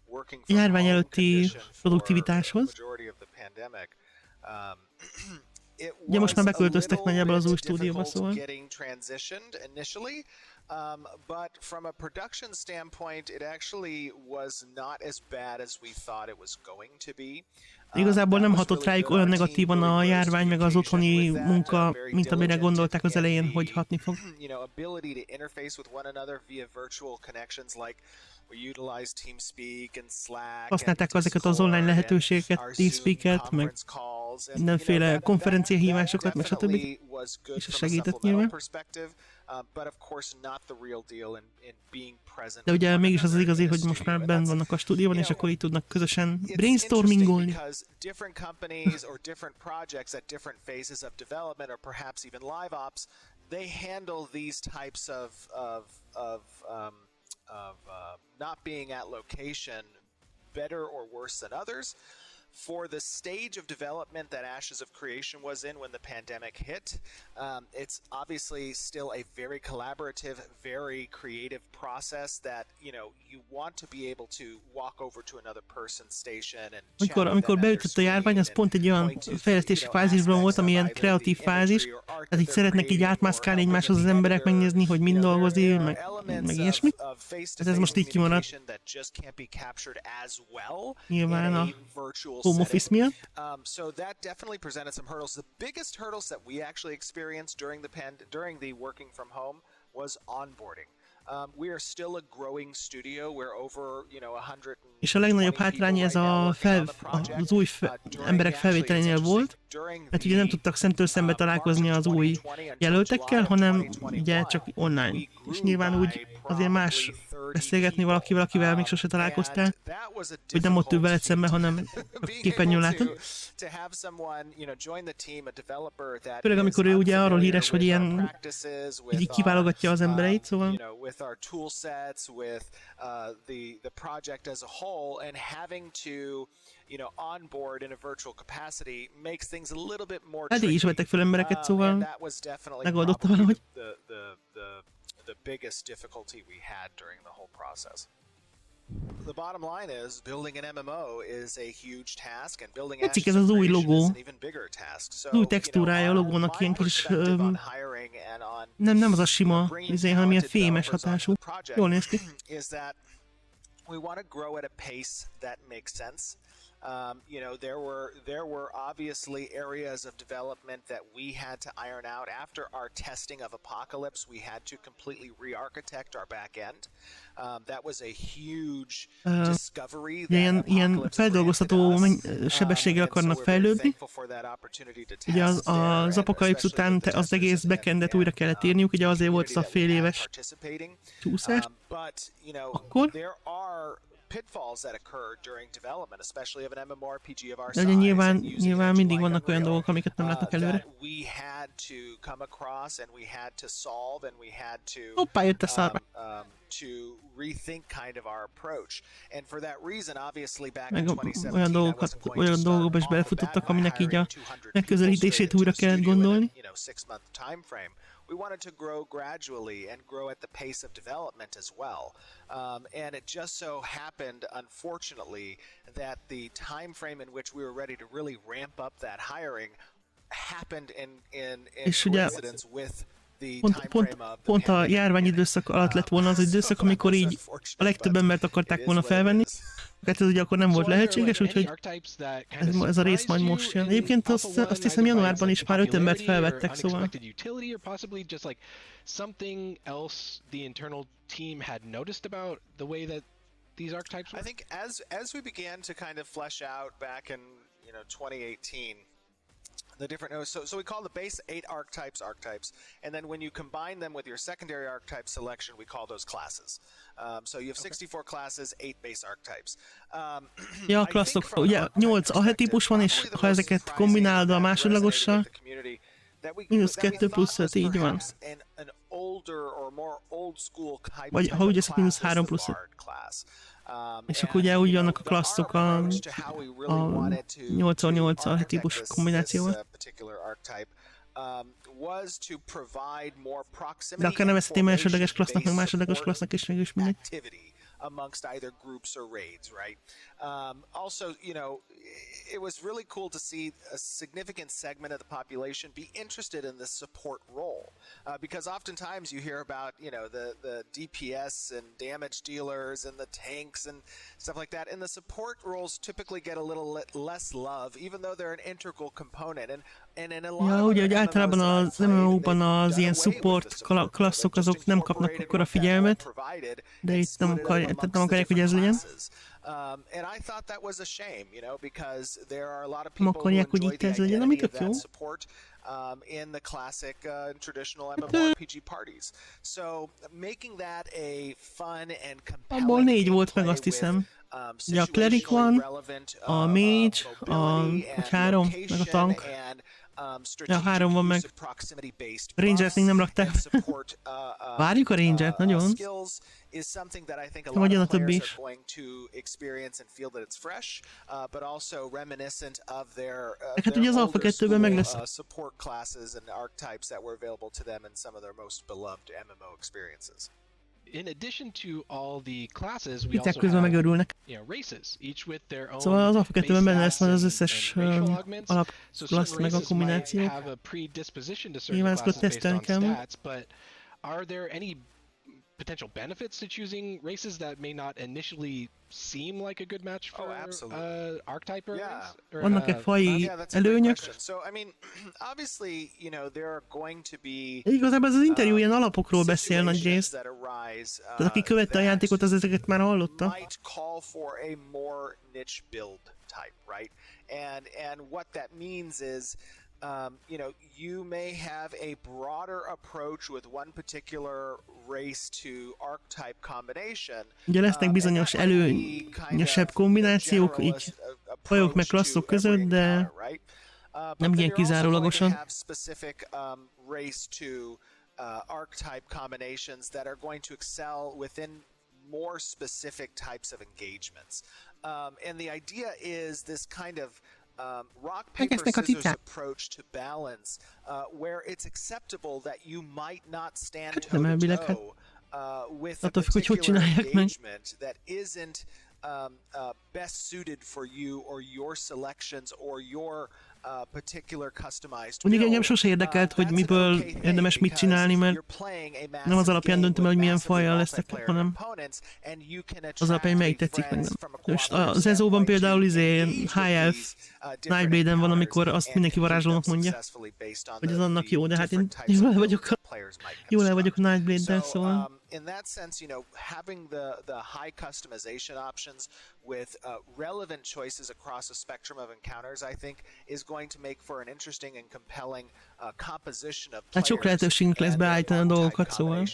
working from
járvány
home
előtti
condition for
produktivitáshoz.
majority of the pandemic. It
Ugye most már
was a
beköltöztek
little
nagyjából az új
bit
stúdióba,
difficult
szóval.
getting transitioned initially, but from a production standpoint, it actually was not as bad as we thought it was going to be.
Igazából nem hatott rájuk olyan negatívan a járvány, meg az otthoni munka, mint amire gondolták az elején, hogy hatni fog.
Ability to interface with one another via virtual connections like we utilize TeamSpeak and Slack.
Használták ezeket az online lehetőségeket, TeamSpeak-et, meg mindenféle konferenciahívásokat, meg stb. És ez segített nyilván. De ugye mégis az igazi, hogy most már benn vannak a stúdióban, és akkor így tudnak közösen brainstormingolni.
Different companies or different projects at different phases of development or perhaps even live ops, they handle these types of not being at location better or worse than others. For the stage of development that Ashes of Creation was in when the pandemic hit, it's obviously still a very collaborative, very creative process that, you want to be able to walk over to another person's station and
amikor beütött a járvány, az pont egy olyan fejlesztési fázisban volt, ami ilyen kreatív fázis, tehát így szeretnek így átmászkálni egymáshoz az emberek, megnézni, hogy mind dolgozik, meg ilyesmi. Ez most így kimaradt. Nyilván a home office miatt.
So that definitely presented some hurdles. The biggest hurdles that we actually experienced during the working from home was onboarding. We are still a growing studio. We're over, 100.
És a legnagyobb hátrány ez az új emberek felvételénél volt, mert ugye nem tudtak szemtől szembe találkozni az új jelöltekkel, hanem ugye csak online. És nyilván úgy azért más beszélgetni valakivel, akivel még sose találkoztál, hogy nem ott ül veled szembe, hanem a képernyőn látod. Főleg amikor ő ugye arról híres, hogy ilyen így kiválogatja az embereit, szóval hát így is vettek fel embereket, szóval megoldotta valahogy.
The biggest difficulty we had during the whole process. The bottom line is building an MMO is a huge task, and building
Tetszik ez az új logó,
is an even bigger task. So,
új textúrája a logónak ilyen kis, nem az a sima, hanem ilyen fémes hatású. Jól néz ki.
Is that we want to grow at a pace that makes sense. There were obviously areas of development that we had to iron out. After our testing of Apocalypse, we had to completely re-architect our back end. That was a huge discovery.
Ilyen feldolgozható sebességgel akarnak fejlődni. Ugye az Apocalypse után az egész backendet újra kellett írniuk, ugye azért volt ez a fél éves csúszás. Akkor
pitfalls that occur during development, especially of an MMORPG of our
de
size.
nyilván mindig vannak olyan dolgok, amiket nem látnak előre.
We had to come across and we had to solve and we had to
hoppá, jött a szarva.
To rethink kind of our approach. And for that reason, obviously back in
Meg
2017,
olyan dolgokba is belefutottak, aminek így a megközelítését újra kellett gondolni.
6-month time frame. We wanted to grow gradually and grow at the pace of development as well. And it just so happened, unfortunately, that the time frame in which we were ready to really ramp up that hiring happened in coincidence with the time frame of the
pont a járvány időszak alatt lett volna az időszak, amikor így a legtöbb embert akarták volna felvenni. Hát ez ugye akkor nem volt lehetséges, úgyhogy ez a rész majd most jön. Egyébként azt hiszem januárban is már 5 embert felvettek, szóval.
I think as we began to kind of flesh out back in 2018, the different so we call the base 8 archetypes, and then when you combine them with your secondary archetype selection, we call those classes. So you have 64 classes, 8 base archetypes.
Ja, a klasszokról. Ugye 8 archetípus van, és ha ezeket kombinálod a másodlagossal, -2 plusz 5, így van. Vagy ha úgy eszik, -3 plusz 5. És akkor ugye úgy vannak a klasszok a 8x8 archetípus kombinációval. De akár nevezhetné másodleges klassznak, meg másodlagos klassznak, és mégis mindegy.
Amongst either groups or raids, right? Also, you know, it was really cool to see a significant segment of the population be interested in this support role, because oftentimes you hear about, you know, the DPS and damage dealers and the tanks and stuff like that, and the support roles typically get a little less love, even though they're an integral component. And in a lot
ja, ugye, hogy általában az MMO-ban az ilyen support klasszok azok nem kapnak akkora figyelmet, de itt nem akarják, hogy ez legyen.
And I thought that was a shame, you know, because there are a lot of
Nem
people who
akarják, hogy
enjoy
itt
the
ez legyen, ami
identity of
tök jó.
that support in the classic traditional MMORPG parties. So making that a fun and compelling
Abból 4 volt meg, azt hiszem. Ugye a cleric van, a mage, a 3, meg a tank. Ja, 3 van meg. Rangert még nem rakták. Várjuk a Rangert, nagyon.
Is something that I think a
Vagy
lot
a
of
többi
players
is.
are going to experience and feel that it's fresh, but also reminiscent of their,
Hát ugye az Alpha 2-ben meg lesz.
support classes and archetypes that were available to them in some of their most beloved MMO experiences.
In addition to all the classes, we
Itt
also
közben
have,
megörülnek.
you know, races, each with their own
Szóval az Alpha 2-ben benne lesz majd az
base
összes
stats and racial augments. So
alapklassz
certain
meg a
races might
kombinációk.
have a predisposition to certain
Nyilván ezt
classes based
tesztelni
on
kell majd.
stats, but are there any potential benefits to choosing races that may not initially seem like a good match for archetype or
Vannak-e faji előnyök?
So I mean, obviously, you know, there are going to be
Igazából ez az interjú ilyen alapokról beszél nagy részt.
that arise,
Tehát aki követte a játékot, az ezeket már hallotta.
might call for a more niche build type, right? And what that means is, you know, you may have a broader approach with one particular race to archetype combination.
Ugye lesznek bizonyos előnyösebb kombinációk, így fajok meg klasszok között, de nem ilyen kizárólagosan.
Specific race to archetype combinations that are going to excel within more specific types of engagements. And the idea is this kind of rock, paper, scissors approach to balance, where it's acceptable that you might not stand toe to toe with a particular engagement that isn't best suited for you or your selections or your particular customized
Mindig engem sose érdekelt, hogy miből érdemes mit csinálni, mert nem az alapján döntöm el, hogy milyen fajjal leszek, hanem az alapján, melyik tetszik meg nem. Most az EZO-ban például High Elf Nightblade-en van, amikor azt mindenki varázslónak mondja, hogy az annak jó, de hát én jól el vagyok a Nightblade-del, szóval.
In that sense, you know, having the high customization options with relevant choices across a spectrum of encounters, I think, is going to make for an interesting and compelling composition of players.
Hát sok lehetőségünk lesz beállítani a dolgokat, szóval.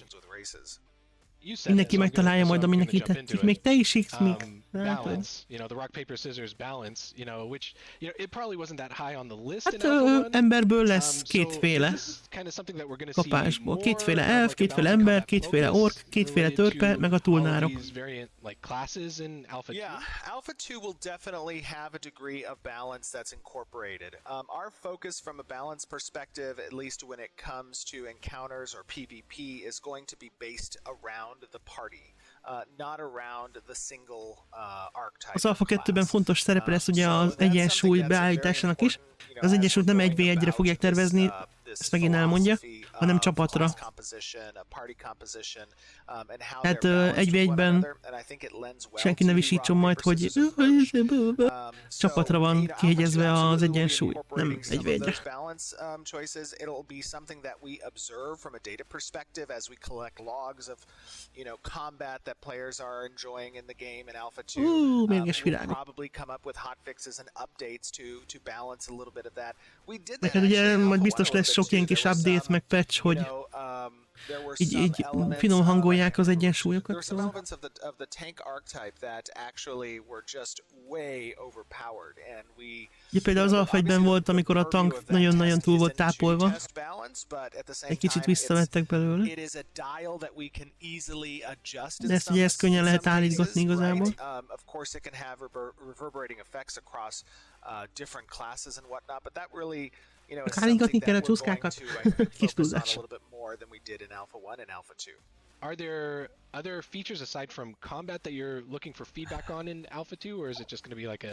Mindenki megtalálja majd, ami neki tetszik. Még te is X, még.
Balance, you know, the rock paper scissors balance, you know, which, you know, it probably wasn't that high on the list.
Hát emberből lesz kétféle kapásból. Kétféle elf, kétféle ember, kétféle ork, kétféle törpe, meg a túlnárok.
Yeah, Alpha 2 will definitely have a degree of balance that's incorporated. Our focus from a balance perspective, at least when it comes to encounters or PvP, is going to be based around the party. Not around the single archetype.
Az Alpha 2-ben fontos szerepe lesz ugye az egyensúly beállításának is. Az egyensúlyt nem 1v1-re fogják tervezni, ezt megint elmondja, hanem
of
csapatra.
class composition, a party composition, and how
Tehát
they're balanced
egy v
with one
egyben
another, and I think it lends well
senki
to
ne
the
visítson
rock,
majd,
paper,
hogy
scissors approach.
csapatra van kihegyezve az egyensúly, nem egy v egyre.
Balance choices, it'll be something that we observe from a data perspective as we collect logs of, combat that players are enjoying in the game in Alpha 2. We'll probably come up with hotfixes and updates to balance a little bit of that. We did that.
Neked ugye majd biztos lesz sok ilyen kis update, meg patch, hogy így finom hangolják az egyensúlyokat.
There were some elements of the tank archetype that actually were just way overpowered, and we.
Ja, például az Alpha 1-ben volt, amikor a tank nagyon-nagyon túl volt tápolva. Egy kicsit visszavettek belőle. De ezt ugye ezt könnyen lehet állítgatni igazából.
Of course, it can have reverberating effects across different classes and whatnot, but that really.
Állítgatni kell a csúszkákat. Kis túlzás.
Are there other features aside from combat that you're looking for feedback on in Alpha 2, or is it just going to be like a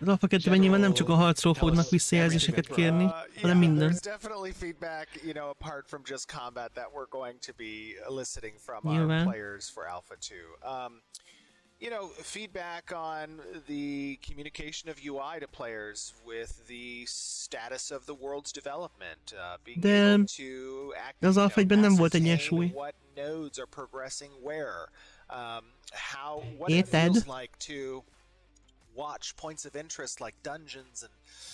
az Alpha 2-ben nyilván nem csak a harcról fognak visszajelzéseket kérni, hanem minden.
There's definitely feedback, apart from just combat that we're going to be eliciting from our players for Alpha 2. Feedback on the communication of UI to players with the status of the world's development, being able to
az Alpha 1-ben nem volt egyensúly.
What nodes are progressing where, what it feels like to watch points of interest like dungeons and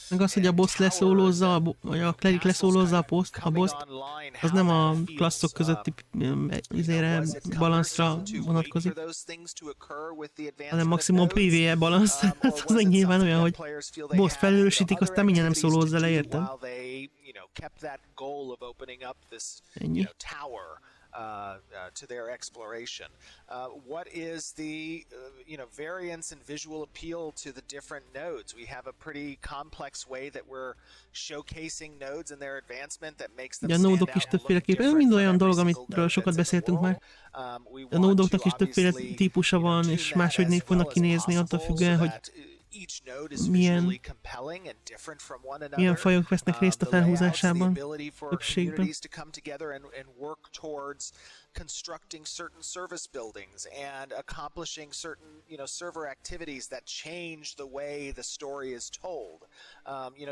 meg az, hogy a boss leszólózza, vagy a cleric leszólózza a boss-t, az nem a klasszok közötti balanszra vonatkozik, hanem maximum PvE balansz. Tehát az nyilván olyan, hogy boss felelősítik, aztán mindjárt nem szólózza le, értem. Ennyi.
To their exploration. What is the variance and visual appeal to the different nodes? We have a pretty complex way that we're showcasing nodes and their advancement that makes them stand out.
A nódok is többféleképpen, mind olyan dolog, amiről sokat beszéltünk már. A nódoknak is többféle típusa van, és máshogy fognak kinézni attól függően, hogy milyen fajok vesznek részt a felhúzásában, többségben.
Constructing certain service buildings and accomplishing certain, server activities that change the way the story is told.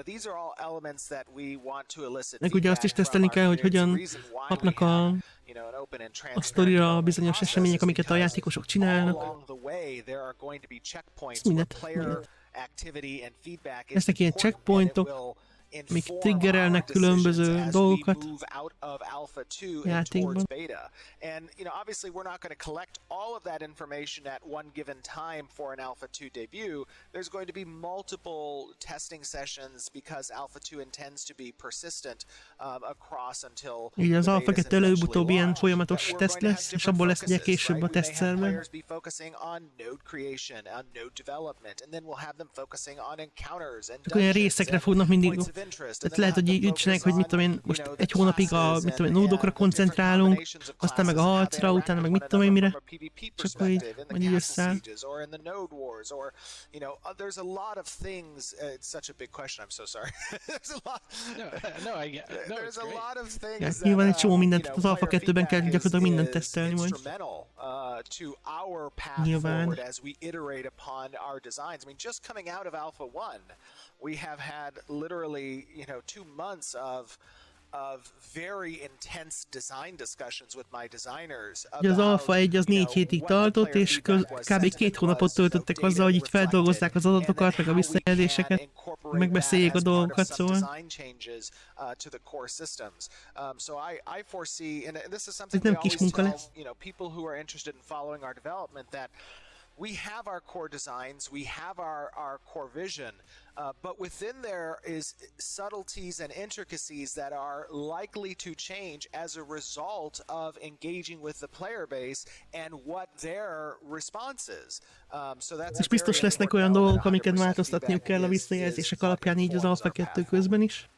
These are all elements that we want to elicit.
Meg ugye azt is tesztelni kell, hogy hogyan hatnak a sztorira bizonyos események, amiket a játékosok csinálnak. Ezt mindet. Lesznek ilyen checkpointok, amik triggerelnek különböző dolgokat játékban.
And obviously we're not going to collect all of that information at one given time for an Alpha 2 debut. There's going to be multiple testing sessions because Alpha 2 intends to be persistent across until
így az Alpha 2 előbb-utóbb ilyen folyamatos teszt lesz, és abból lesz ugye később a tesztszerver. Olyan részekre fognak mindig. Tehát lehet, hogy így csinálják, hogy mit tudom én, most egy hónapig a nódokra koncentrálunk, aztán meg a harcra, utána meg mit tudom én mire, csak hogy így összeáll.
There's a lot of things. It's such a big question. I'm so sorry. There's a lot of things.
Nyilván egy csomó mindent, az Alpha 2-ben kell gyakorlatilag mindent tesztelni majd.
To our path forward as we iterate upon our designs. I mean, just coming out of Alpha 1, we have had literally, 2 months of very intense design discussions with my designers.
Az Alpha 1 az 4 hétig tartott, és kb. 2 hónapot töltöttek azzal, hogy itt feldolgozzák az adatokat, meg a visszajelzéseket, megbeszéljék a dolgokat, szóval. Ez nem kis munka lesz.
People who are interested in following our development that we have our core designs, we have our core vision, but within there is subtleties and intricacies that are likely to change as a result of engaging with the player base and what their response is.
És biztos lesznek olyan dolgok, amiket változtatniuk kell a visszajelzések alapján így az Alpha 2 közben is.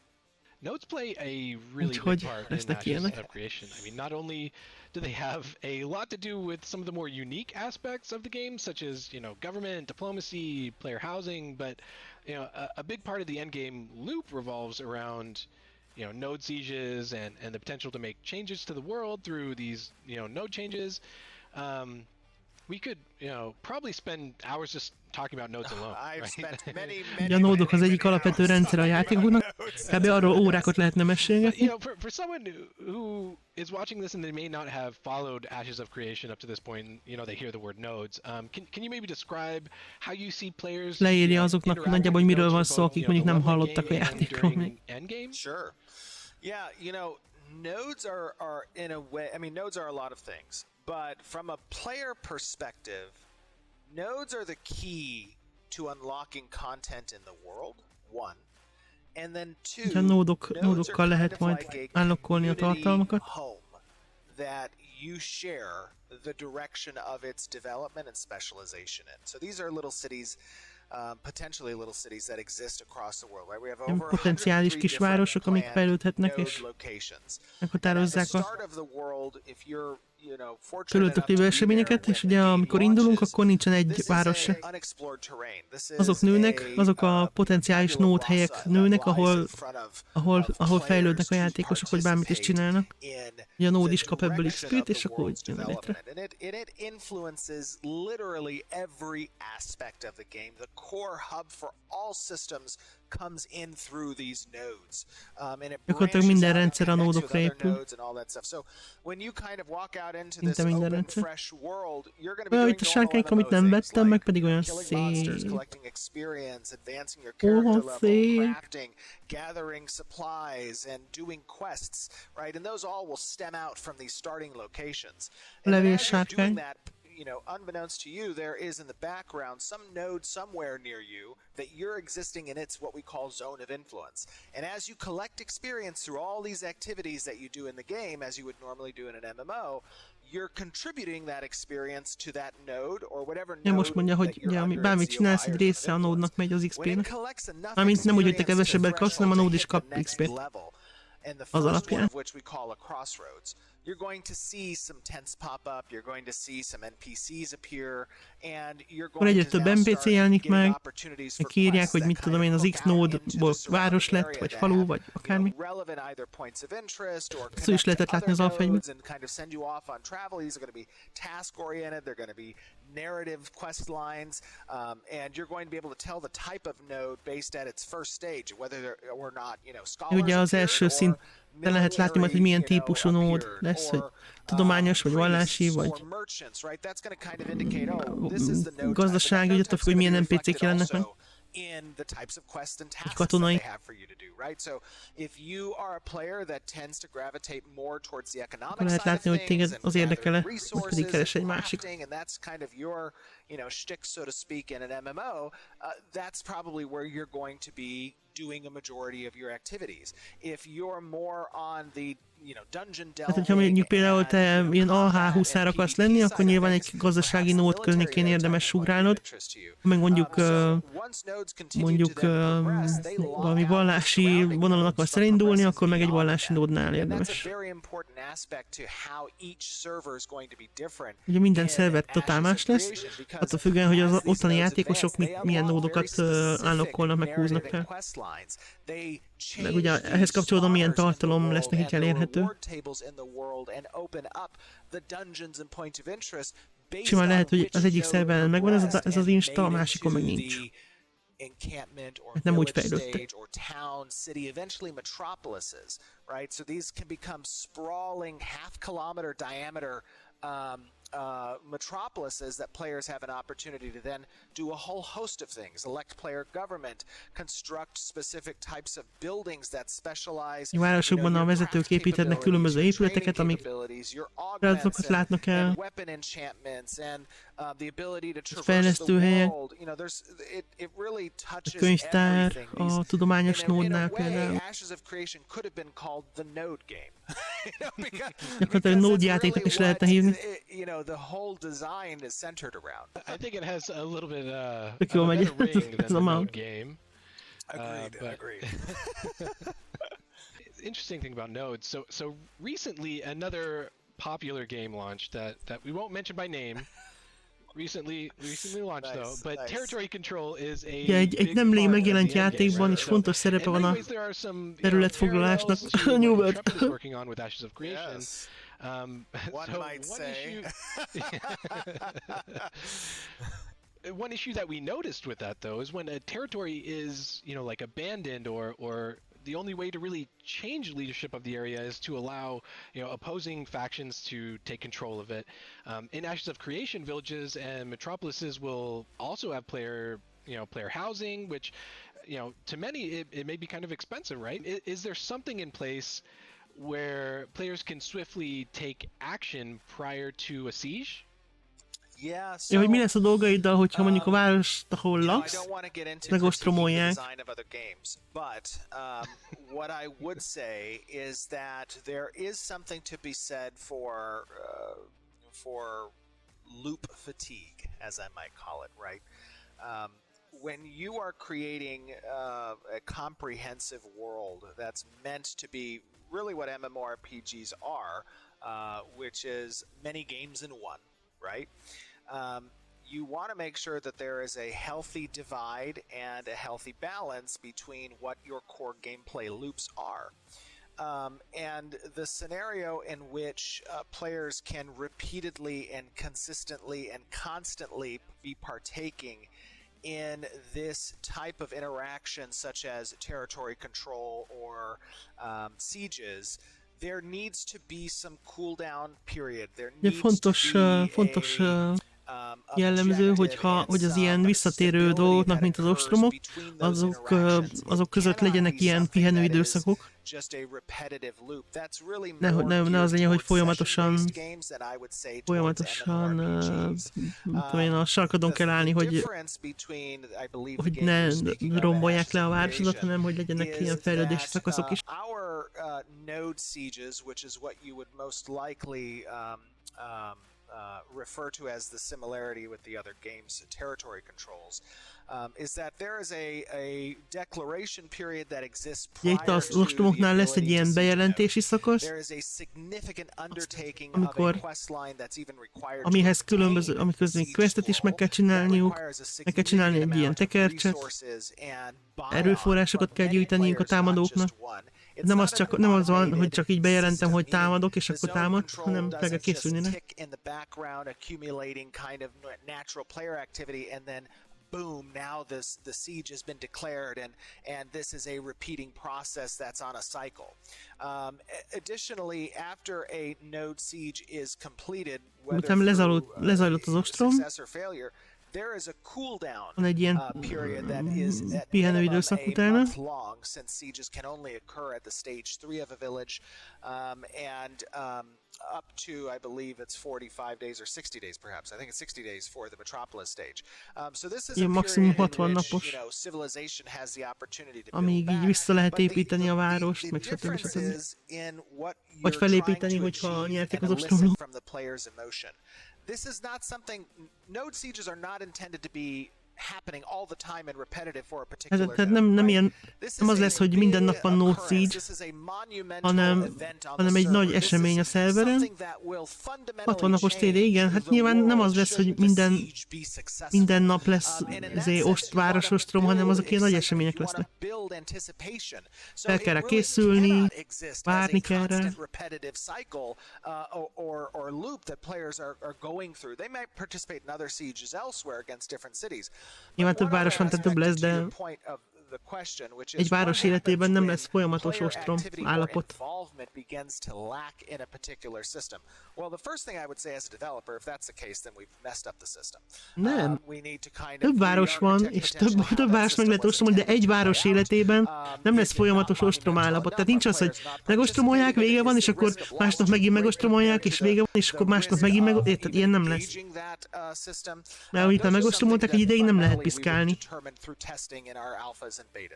Nodes play a really big part in that setup creation. I mean, not only do they have a lot to do with some of the more unique aspects of the game, such as, government, diplomacy, player housing, but, a big part of the endgame loop revolves around, node sieges and the potential to make changes to the world through these node changes. We could probably spend hours just talking about nodes alone.
I've
right?
spent many
A nódok az egyik alapvető rendszer a játékoknak. Kb. Arról órákat lehetne mesélgetni.
For someone who is watching this and they may not have followed Ashes of Creation up to this point, they hear the word nodes. Can you maybe describe how you see players
leírja azoknak nagyjából, hogy miről van szó, akik mondjuk nem hallottak a játékról még.
Sure. Yeah, nodes are in a way, nodes are a lot of things, but from a player perspective, nodes are the key to unlocking content in the world, one. And then two,
nódokkal lehet majd állokkolni a tartalmakat.
Home that you share the direction of its development and specialization in. So these are little cities, potentially little cities that exist across the world, right? We have over
potenciális kisvárosok, amik fejlődhetnek és meghatározzák a körülöttük eseményeket, és ugye amikor indulunk, akkor nincsen egy város se. Azok nőnek, azok a potenciális nódhelyek nőnek, ahol fejlődnek a játékosok, hogy bármit is csinálnak. Ugye a nód is kap ebből XP-t, és akkor úgy jön létre.
Core hub for all systems comes in through these nodes, and it
gyakorlatilag minden rendszer a nódokra épül.
So when you kind of walk out into this open, fresh world, you're going to be doing
itt a sárkányok, amit nem vettem, meg pedig olyan
monsters, collecting experience, advancing your character level, crafting, gathering supplies, and doing quests, right? And those all will stem out from these starting locations. And as you're doing that, unbeknownst to you, there is in the background some node somewhere near you that you're existing in its what we call zone of influence. And as you collect experience through all these activities that you do in the game, as you would normally do in an MMO, you're contributing that experience to that node or whatever node.
Most mondja, hogy bármit csinálsz, egy része a nódnak megy az XP-nek. Amint nem úgy, hogy te kevesebbet kapsz, hanem a nód is kap XP-t. Az alapján.
You're going to see some tents pop up, you're going to see some NPCs appear, and you're going to now start getting opportunities for
kiírják, hogy mit tudom én, az X nódból város lett, vagy falu, vagy akármi. Ezt is lehetett látni az alfegyben.
Narrative quest lines, and you're going to be able to tell the type of node based at its first stage, whether or not, scholars
ugye az első szint, de lehet látni majd, hogy milyen típusú nód lesz, hogy tudományos, vagy vallási, vagy gazdasági, attól függ, hogy milyen NPC-k jelennek meg.
In the types of quests and tasks
katonai.
that they have for you to do, right? So if you are a player that tends to gravitate more towards the economic side of things and gathering resources and crafting, and that's kind of your, shtick, so to speak, in an MMO, that's probably where you're going to be doing a majority of your activities. If you're more on the dungeon delving,
hogyha mondjuk például te ilyen AH20-ára akarsz lenni, akkor nyilván egy gazdasági nód környékén érdemes ugrálnod. Meg mondjuk valami vallási vonalon akarsz elindulni, akkor meg egy vallási nódnál érdemes. Ugye minden szerver totál más lesz, attól függően, hogy az ottani játékosok milyen nódokat állokkolnak, meg húznak fel. Meg ugye ehhez kapcsolódóan milyen tartalom lesz nekik elérhető. Simán lehet, hogy az egyik szerveren megvan ez az insta, a másikon meg nincs. Hát nem úgy fejlődtek. So these can become sprawling half-kilometer diameter metropolises that players have an opportunity to then do a whole host of things. Elect player government, construct specific types of buildings that specialize. Városokban a vezetők építenek különböző épületeket, amik azokat látnak el. Fejlesztőhelyek, a könyvtár, a tudományos nódnál például. Gyakorlatilag nódjátéknak is lehetne hívni.
The whole design is centered around.
I think it has a little bit better ring than the node game.
Agreed.
Interesting thing about nodes. So recently, another popular game launched that we won't mention by name. recently launched though, but territory control is a
egy nemrég megjelent játékban is fontos szerepe van a területfoglalásnak. New World.
One might say.
One issue that we noticed with that though is when a territory is, like abandoned or the only way to really change leadership of the area is to allow, opposing factions to take control of it. In Ashes of Creation, villages and metropolises will also have player housing, which, to many it may be kind of expensive, right? Is there something in place where players can swiftly take action prior to a siege?
Yeah,
so, hogy mi lesz a dolgaiddal, hogyha mondjuk a város, ahol laksz, megostromolják.
But what I would say is that there is something to be said for loop fatigue, as I might call it, right? When you are creating a comprehensive world that's meant to be really what MMORPGs are, which is many games in one, right? You want to make sure that there is a healthy divide and a healthy balance between what your core gameplay loops are. And the scenario in which players can repeatedly and consistently and constantly be partaking in this type of interaction, such as territory control or sieges, there needs to be some cooldown period. There needs
fontos jellemző, hogy az ilyen visszatérő dolgoknak, mint az ostromok, azok között legyenek ilyen pihenő időszakok. Ne az legyen, hogy folyamatosan a sarkadon kell állni, hogy ne rombolják le a városodat, hanem hogy legyenek ilyen fejlődési szakaszok is.
Node sieges, which is what you would most likely refer to as the similarity with the other game's territory controls, is that there is a declaration period that exists prior to
az ostromoknál lesz egy ilyen bejelentési szakasz, amihez különböző, amikor questet is meg kell csinálniuk, meg kell csinálni egy ilyen tekercset, erőforrásokat kell gyűjteniük a támadóknak. Nem az van, hogy csak így bejelentem, hogy támadok, és akkor támad, hanem fel kell készülni.
Boom, now the siege has been declared and this is a repeating process that's on a cycle. Additionally, after a node siege is completed, whether
lezajlott az ostrom,
success or failure, there is a cooldown period that is
pihenő időszak utána.
long, since sieges can only occur at the stage 3 of a village, and up to, I believe it's 45 days or 60 days perhaps. I think it's 60 days for the metropolis stage. So this is a period in which, civilization has the opportunity to build back,
így vissza lehet építeni a várost, meg stb. Vagy felépíteni, hogyha nyertek az ostromló.
This is not something, node sieges are not intended to be happening all the time and repetitive for a particular node.
Tehát nem az lesz, hogy minden nap van node siege, hanem egy nagy esemény a szerveren. 60 napos TD, igen, hát nyilván nem az lesz, hogy minden nap lesz város ostrom, hanem azok ilyen nagy események lesznek. Fel kell rá készülni, várni kell rá.
Or loop that players are going through. They might participate in other sieges elsewhere against different cities.
Nyilván több város van, tehát több lesz, de egy város életében nem lesz folyamatos ostrom állapot. Nem. Több város van, és több város meg lehet ostromolni, de egy város életében nem lesz folyamatos ostrom állapot. Tehát nincs az, hogy megostromolják, vége van, és akkor másnap megint megostromolják, és vége van, és akkor másnap megint megostromolják. Tehát ilyen nem lesz. Mert amit megostromolták, egy ideig nem lehet piszkálni.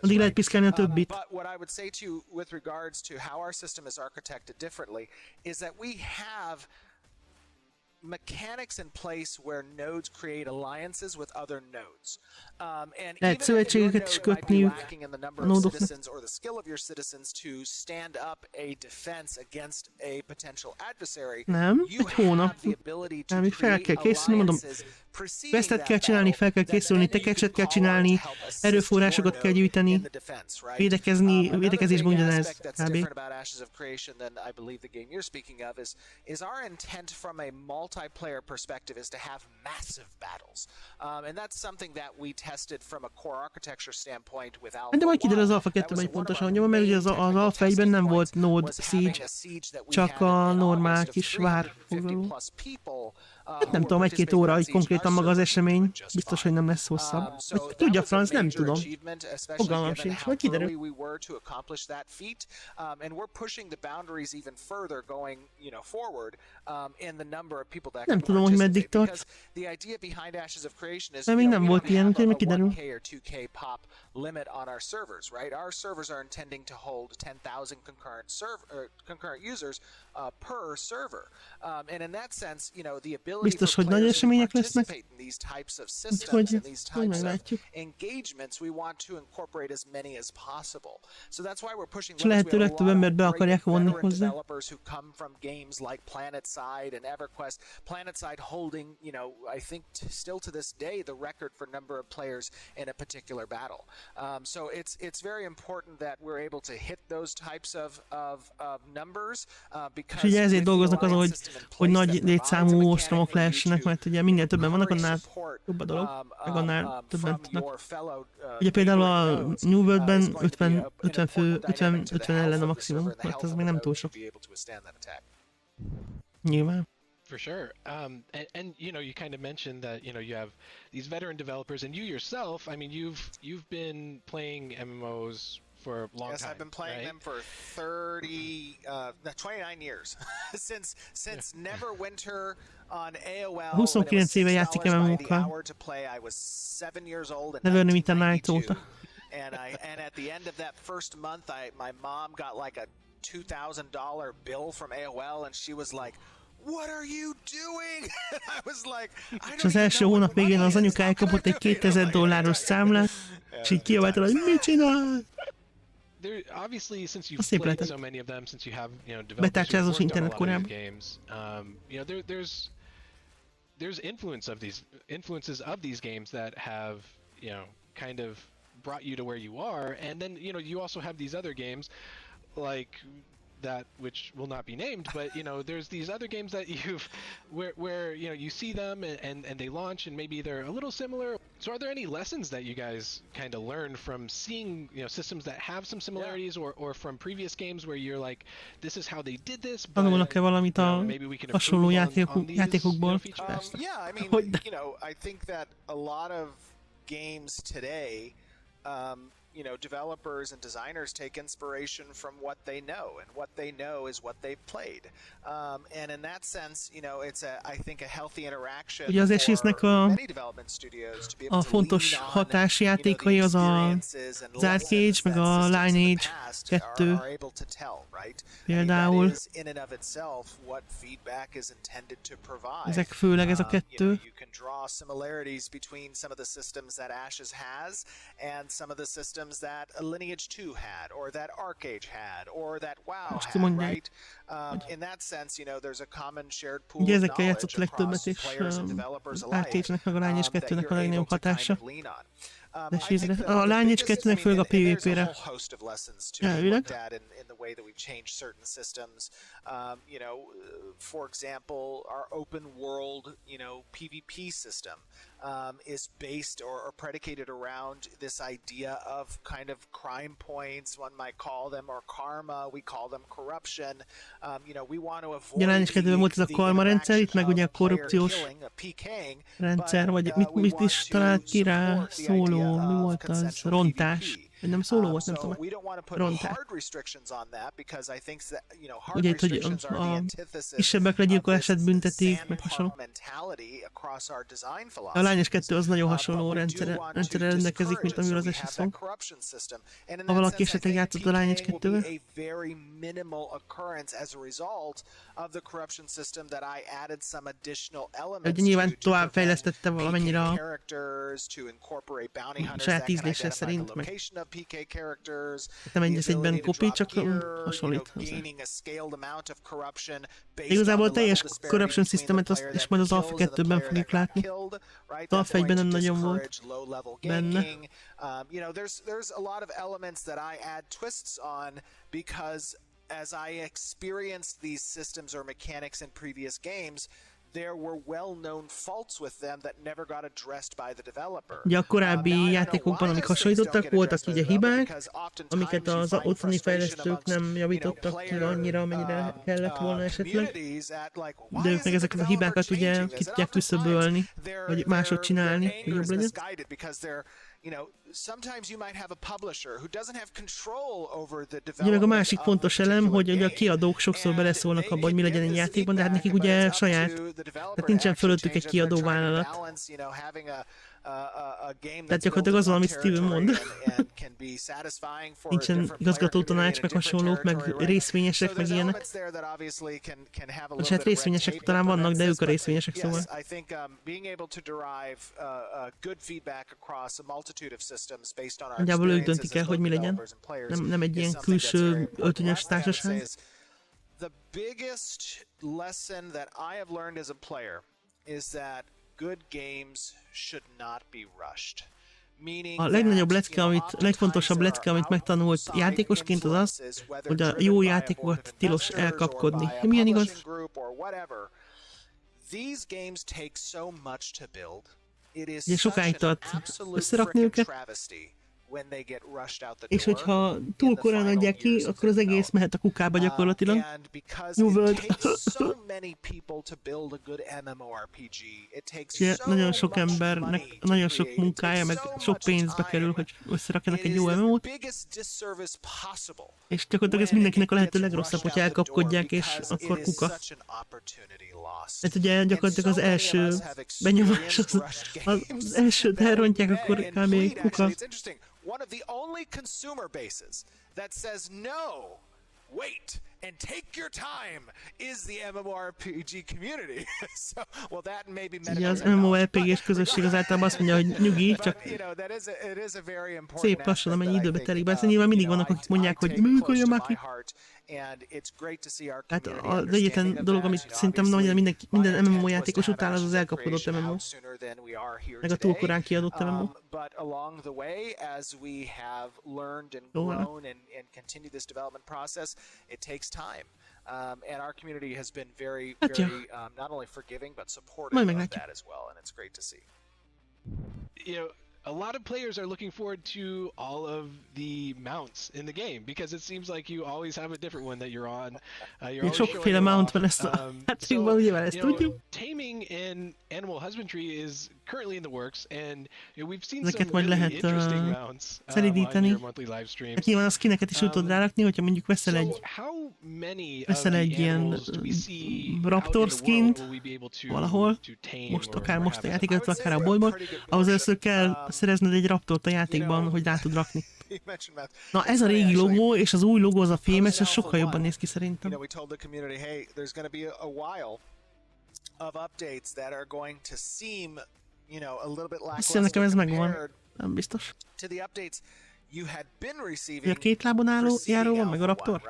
Addig lehet piszkálni a többit.
But what I would say to you with regards to how our system is architected differently is that we have mechanics in place where nodes create alliances with other nodes. And
lehet
even if your
szövetségeket is
node might be
kötniük
lacking in the number
a
of
nódoknak.
citizens or the skill of your citizens to stand up a defense against a potential adversary,
Nem,
you
egy hónap.
have the ability to
Nem, így fel
create
kell készülni, mondom.
alliances preceding
Questet
that
kell csinálni,
battle
fel kell
that
készülni,
then you
tekecset
can
kell
call on
csinálni,
to help assist
erőforrásokat
your
kell
node
gyűjteni,
in the defense, right?
védekezni,
Another
védekezésben
big
ugyanez,
aspect that's
kb.
different about Ashes of Creation than I believe the game you're speaking of is our intent from a multiplayer perspective is to have massive battles. And that's something that we tested from a core architecture standpoint with Alpha
De majd kiderül az
1.
Alpha
That was
2-ben, hogy
one of
pontosan
our
nyomom, mert ugye
main
az
technical
Alpha 1-ben
testing
nem
points
volt node
was having
siege,
a siege that we
csak
had
a
in
normál
August of
kis vár
350
foglaló.
plus people,
Nem tudom, egy-két óra, hogy konkrétan maga az esemény, biztos, hogy nem lesz hosszabb. Vagy tudja, franc, nem tudom. Fogalmam sincs, majd kiderül.
We were to accomplish that feat, and we're pushing the boundaries even further going, forward in the number of people that
Nem
can
tudom, hogy meddig
participate.
tart.
Because the idea behind Ashes of Creation is,
Mert még nem
we
volt
don't
ilyen,
have
úgyhogy
a
meg kiderül.
1K or 2K pop limit on our servers, right? Our servers are intending to hold 10,000 concurrent users per server, and in that sense, the ability
Biztos,
for
hogy nagy
players to
események lesznek.
participate in these types of systems
Úgyhogy
and these
majd
types of
meglátjuk.
engagements, we want to incorporate as many as possible. So that's why we're pushing
És
limits.
lehető
We have a
legtöbb
lot of
embert be akarják
great
vonni
veteran
hozzá.
developers who come from games like PlanetSide and EverQuest. PlanetSide holding, I think still to this day the record for number of players in a particular battle. So it's very important that we're able to hit those types of numbers because.
És ugye ezért dolgoznak azon, hogy nagy létszámú ostromok lehessenek, mert ugye minél többen vannak, annál jobb a dolog, meg annál többen tudnak. Ugye például a New World-ben 50 fő, 50 ellen a maximum, mert ez még nem túl sok. Nyilván.
For sure. And you kind of mentioned that, you have these veteran developers and you yourself, I mean, you've been playing MMOs for a long time.
Yes, I've been playing them for 29 years. since Neverwinter on AOL.
29 éve játszik MMO-kkal. Neverwinter Night óta.
And at the end of that first month, my mom got like a $2,000 bill from AOL, and she was like, "What are you doing?" I was like, I
És az első hónap végén az anyukája kapott egy $2000 számlát, és így kiabálta, hogy mit csinál?
Obviously, since you've played so many of them, since you have developers who
Betárcsázós
worked on a
internet
lot of
korában.
these games, there's influences of these games that have kind of brought you to where you are, and then you also have these other games like that, which will not be named, but there's these other games that where you see them and they launch and maybe they're a little similar. So are there any lessons that you guys kind of learned from seeing systems that have some similarities, or from previous games where you're like, this is how they did this, but
Tanulnak-e valamit a hasonló játékokból?
Yeah, I mean, I think that a lot of games today, developers and designers take inspiration from what they know, and what they know is what they've played. And in that sense, it's I think a healthy interaction
Ugye az Ashes-nek
many development studios to be able
a
to
fontos
lean on,
hatásjátékai az a Zárt Cage, meg a Lineage 2 például. Ezek főleg ez a kettő.
You can draw similarities between some of the systems that Ashes has and some of the systems that a Lineage 2 had, or that ArcAge had, or that WoW had, right? In that sense, there's a common shared pool of knowledge across players and developers alike that you're able to kind of lean on.
De a Lineage 2-nek főleg a PvP-re.
Elvileg. In the way that we've changed certain systems, for example, our open world, PvP system is based or predicated around this idea of kind of crime points, one might call them, or karma, we call them corruption. We want to avoid
Ugye Lineage 2-ben volt ez a karma rendszer, itt meg ugye a korrupciós rendszer, vagy mit is talált ki rá, szóló, mi volt az? Rontás. Nem szóló volt, nem
So
tudom.
we don't want to put
Rontál.
hard restrictions on that because I think that, you know, hard
Ugye itt, hogy
restrictions are the
a
antithesis
kisebbek
of
legyilkolását
this
büntetik, meg hasonló.
sandpar mentality across our design
A lányos
philosophies.
2 az nagyon hasonló
But we do
rendszerre
want to
rendelkezik, mint
discourage it,
amiről
so
az
we have
eset szó.
that corruption system. And in
Ha
that
valaki
sense, I
esetleg
think
játszott a lányos
PKing will
2-vel,
be a very minimal occurrence as a result of the corruption system that I added some additional elements
ugye nyilván
to
tovább
prevent
fejlesztette valamennyire
PK
a
characters, to incorporate bounty hunters
saját
that can
ízlése
identify the
szerint, meg
location of PK characters,
nem
the
egy az egyben
ability to
kopi,
drop
csak
gear, you
hasonlít
know,
hozzá.
gaining a scaled amount of corruption based
Igazából
on
a
the
teljes
level disparity
corruption
between the
systemet azt
player
is
that
majd az Alpha
kills and the
2-ben
player
fogjuk
that got
látni.
killed, right?
Az
That's
Alpha 1-ben
going
nem
to
nagyon volt
discourage low-level
benne.
ganking. You know, there's a lot of elements that I add twists on because as I experienced these systems or mechanics in previous games, there were well-known faults with them that never got addressed by the developer.
Ugye a korábbi játékokban, amik hasonlítottak, voltak így a hibák, amiket az otthoni fejlesztők nem javítottak ki annyira, amennyire kellett volna esetleg. De ők meg ezeket a hibákat ugye ki tudják küszöbölni, vagy máshogy csinálni, hogy jobb legyen.
You know, sometimes you might have a publisher who doesn't have control over the
Ugye meg a
development
másik
of
fontos
a
elem, hogy
particular
ugye a
game.
kiadók sokszor beleszólnak abba, hogy mi legyen egy játékban, de hát nekik ugye saját, tehát nincsen fölöttük egy kiadóvállalat. Tehát gyakorlatilag az, amit Steven mond. Nincsen igazgatótanács, meg hasonlók, meg részvényesek, meg ilyenek. És hát részvényesek talán vannak, de ők a részvényesek, szóval. Nagyjából ők döntik el, hogy mi legyen. Nem egy ilyen külső öltönyös társaság.
The biggest lesson that I have learned as a player is that good games should not be rushed.
A legnagyobb lecke, legfontosabb lecke, amit megtanult játékosként, az az, hogy a jó játékokat tilos elkapkodni. Milyen igaz? Ugye sokáig tart összerakni őket, és hogyha túl korán adják ki, akkor az egész mehet a kukába gyakorlatilag. New World. És nagyon sok embernek nagyon sok munkája, meg sok pénzbe kerül, hogy összerakjanak egy jó MMO-t. És gyakorlatilag ez mindenkinek a lehető legrosszabb, hogy elkapkodják, és akkor kuka. Tehát ugye gyakorlatilag az első benyomás, az elsőt elrontják, akkor kb. Kuka.
One of the only consumer bases that says no, wait and take your time is the MMORPG community. So, well, that may be
ugye az MMORPG-s közösség az általában azt mondja, hogy nyugi, csak szép lassan, amennyi időbe telik be. Aztán nyilván mindig vannak, akik mondják, hogy működjön már ki. Tehát az egyetlen dolog, amit szerintem minden MMO játékos után, az az elkapkodott MMO. Meg a túl korán kiadott MMO.
And our community has been very not only forgiving but supportive of that as well, and it's great to see.
You know, a lot of players are looking forward to all of the mounts in the game because it seems like you always have a different one that you're on.
Sokféle mount van ezt a játékban, ugye ezt tudjuk.
Taming in animal husbandry is currently in the works, and we've seen
ezeket
some
majd
really
lehet
interesting mounts
szelidíteni.
on your monthly live streams.
Hát nyilván a skineket is tudod rárakni, hogyha mondjuk veszel egy ilyen raptor skint valahol, akár most a játékot, akár a boltból, ahhoz először kell szerezned egy raptort a játékban, hogy rá tud rakni. Na ez a régi logó, és az új logó, az a fémes, ez sokkal jobban néz ki szerintem. Azt hiszem, nekem ez megvan. Nem biztos. Hogy a két lábon álló járó van, meg a raptor?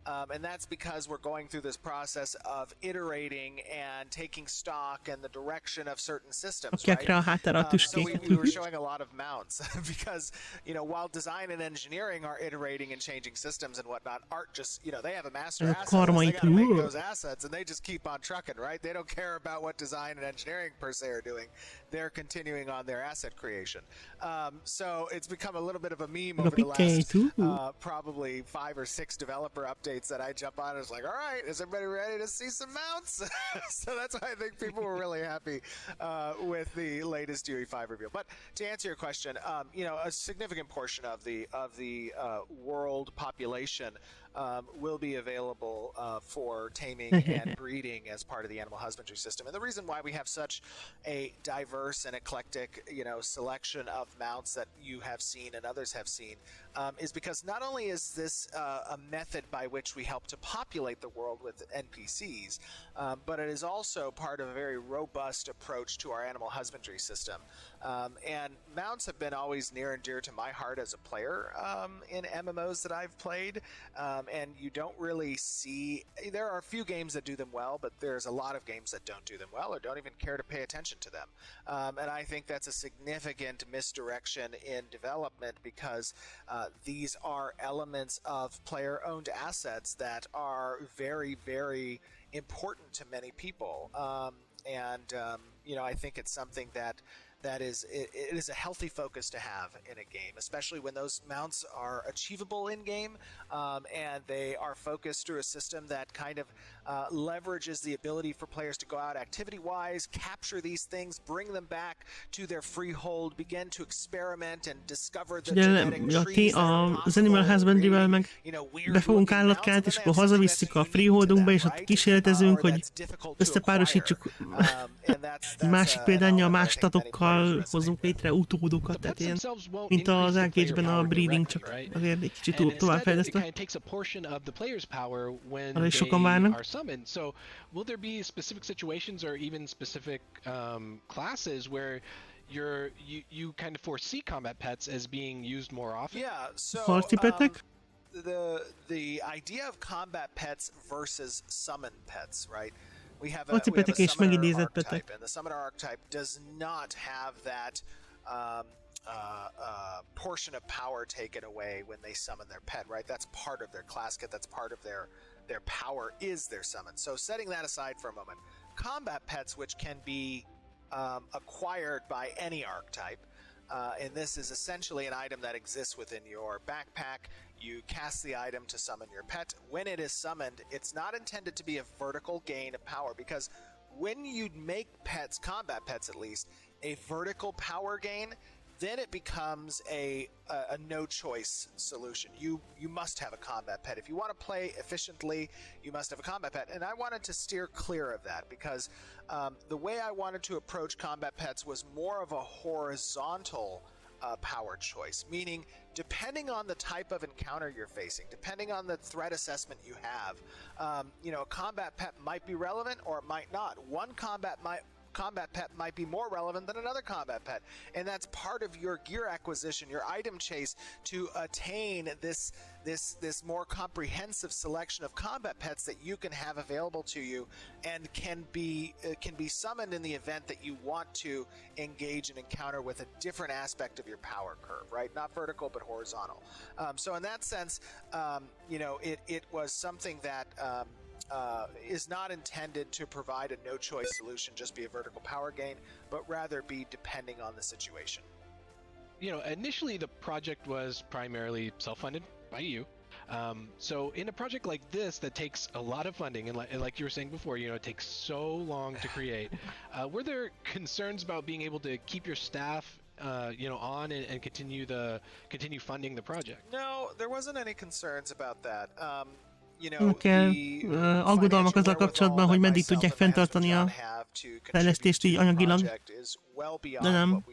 And that's because we're going through this process of iterating and taking stock and the direction of certain systems, right? So we were showing a lot of mounts because, you know, while design and engineering are iterating and changing systems and whatnot, art just, you know, they have a master asset. They gotta make those assets and they just keep on trucking, right? They don't care about what design and engineering per se are doing. They're continuing on their asset creation. So it's become a little bit of a meme over the last probably 5 or 6 developer updates mates that I jump on and it's like, all right, is everybody ready to see some mounts? So that's why I think people were really happy with the latest UE5 reveal. But to answer your question, you know, a significant portion of the world population will be available for taming and breeding as part of the animal husbandry system. And the reason why we have such a diverse and eclectic, you know, selection of mounts that you have seen and others have seen is because not only is this a method by which we help to populate the world with NPCs, but it is also part of a very robust approach to our animal husbandry system. And mounts have been always near and dear to my heart as a player in MMOs that I've played. And you don't really see, there are a few games that do them well, but there's a lot of games that don't do them well or don't even care to pay attention to them. And I think that's a significant misdirection in development because these are elements of player-owned assets that are very, very important to many people. You know, I think it's something that it is a healthy focus to have in a game, especially when those mounts are achievable in game and they are focused through a system that kind of leverages the ability for players to go out activity-wise, capture these things, bring them back to their freehold, begin to experiment and discover the genetic trees that are
az Animal Husbandry-vel meg
you know, weird
befogunk
looking mounts,
állatkát,
and
és
then
akkor
they have something
hazavisszük
that's
a
unique to
freeholdunkba,
them,
és ott
right?
kísérletezünk,
Or
hogy
that's difficult to
összepárosítsuk
acquire.
másik példánnyal, más statokkal hozunk létre utódokat, tehát ilyen, mint az Arcade-ben a breeding, csak azért egy kicsit továbbfejlesztve. Arra is sokan várnak.
So will there be specific situations or even specific classes where you kind of foresee combat pets as being used more often?
Yeah, so
Harci petek?
the idea of combat pets versus summon pets, right? We have
Harci
a
petek és
summoner
megidézett
archetype,
petek.
and the summoner archetype does not have that portion of power taken away when they summon their pet, right? That's part of their class kit. That's part of their power is their summon. So setting that aside for a moment, combat pets, which can be acquired by any archetype, and this is essentially an item that exists within your backpack. You cast the item to summon your pet. When it is summoned, it's not intended to be a vertical gain of power, because when you make pets, combat pets at least, a vertical power gain, then it becomes a no-choice solution. You must have a combat pet. If you want to play efficiently, you must have a combat pet. And I wanted to steer clear of that because the way I wanted to approach combat pets was more of a horizontal power choice, meaning depending on the type of encounter you're facing, depending on the threat assessment you have, you know, a combat pet might be relevant or it might not. One combat pet might be more relevant than another combat pet, and that's part of your gear acquisition, your item chase, to attain this more comprehensive selection of combat pets that you can have available to you and can be summoned in the event that you want to engage an encounter with a different aspect of your power curve, right? Not vertical but horizontal. So in that sense, you know, it was something that is not intended to provide a no-choice solution, just be a vertical power gain, but rather be depending on the situation.
You know, initially the project was primarily self-funded by you. So in a project like this that takes a lot of funding, and like you were saying before, you know, it takes so long to create, were there concerns about being able to keep your staff you know, on and continue funding the project?
No, there wasn't any concerns about that.
Kell aggodalmak azzal kapcsolatban, hogy meddig tudják fenntartani a fejlesztést így anyagilag, de nem.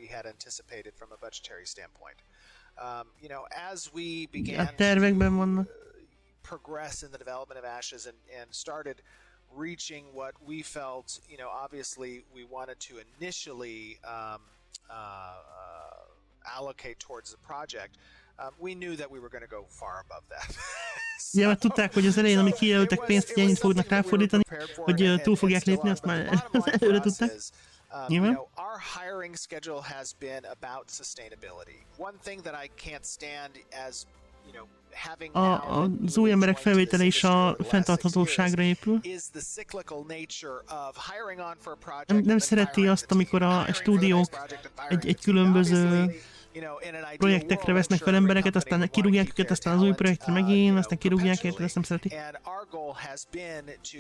A tervekben vannak.
Progress in the development of Ashes and started reaching what we felt, you know, obviously we wanted to initially allocate towards the project. We knew that we were going to go far above that.
Ja, mert tudták, hogy az elején, amíg kijelöltek pénzt, hogy ennyit fognak ráfordítani, hogy túl fogják lépni, azt már előre tudták. Nyilván.
Our hiring schedule has been about sustainability. One thing that I can't stand as, you know, having
az új emberek felvétele is a fenntarthatóságra épül. Nem szereti azt, amikor a stúdiók egy különböző projektekre vesznek fel embereket, aztán kirúgják őket, aztán az új projektre megint, aztán kirúgják őket, azt nem szeretik.
And our goal has been to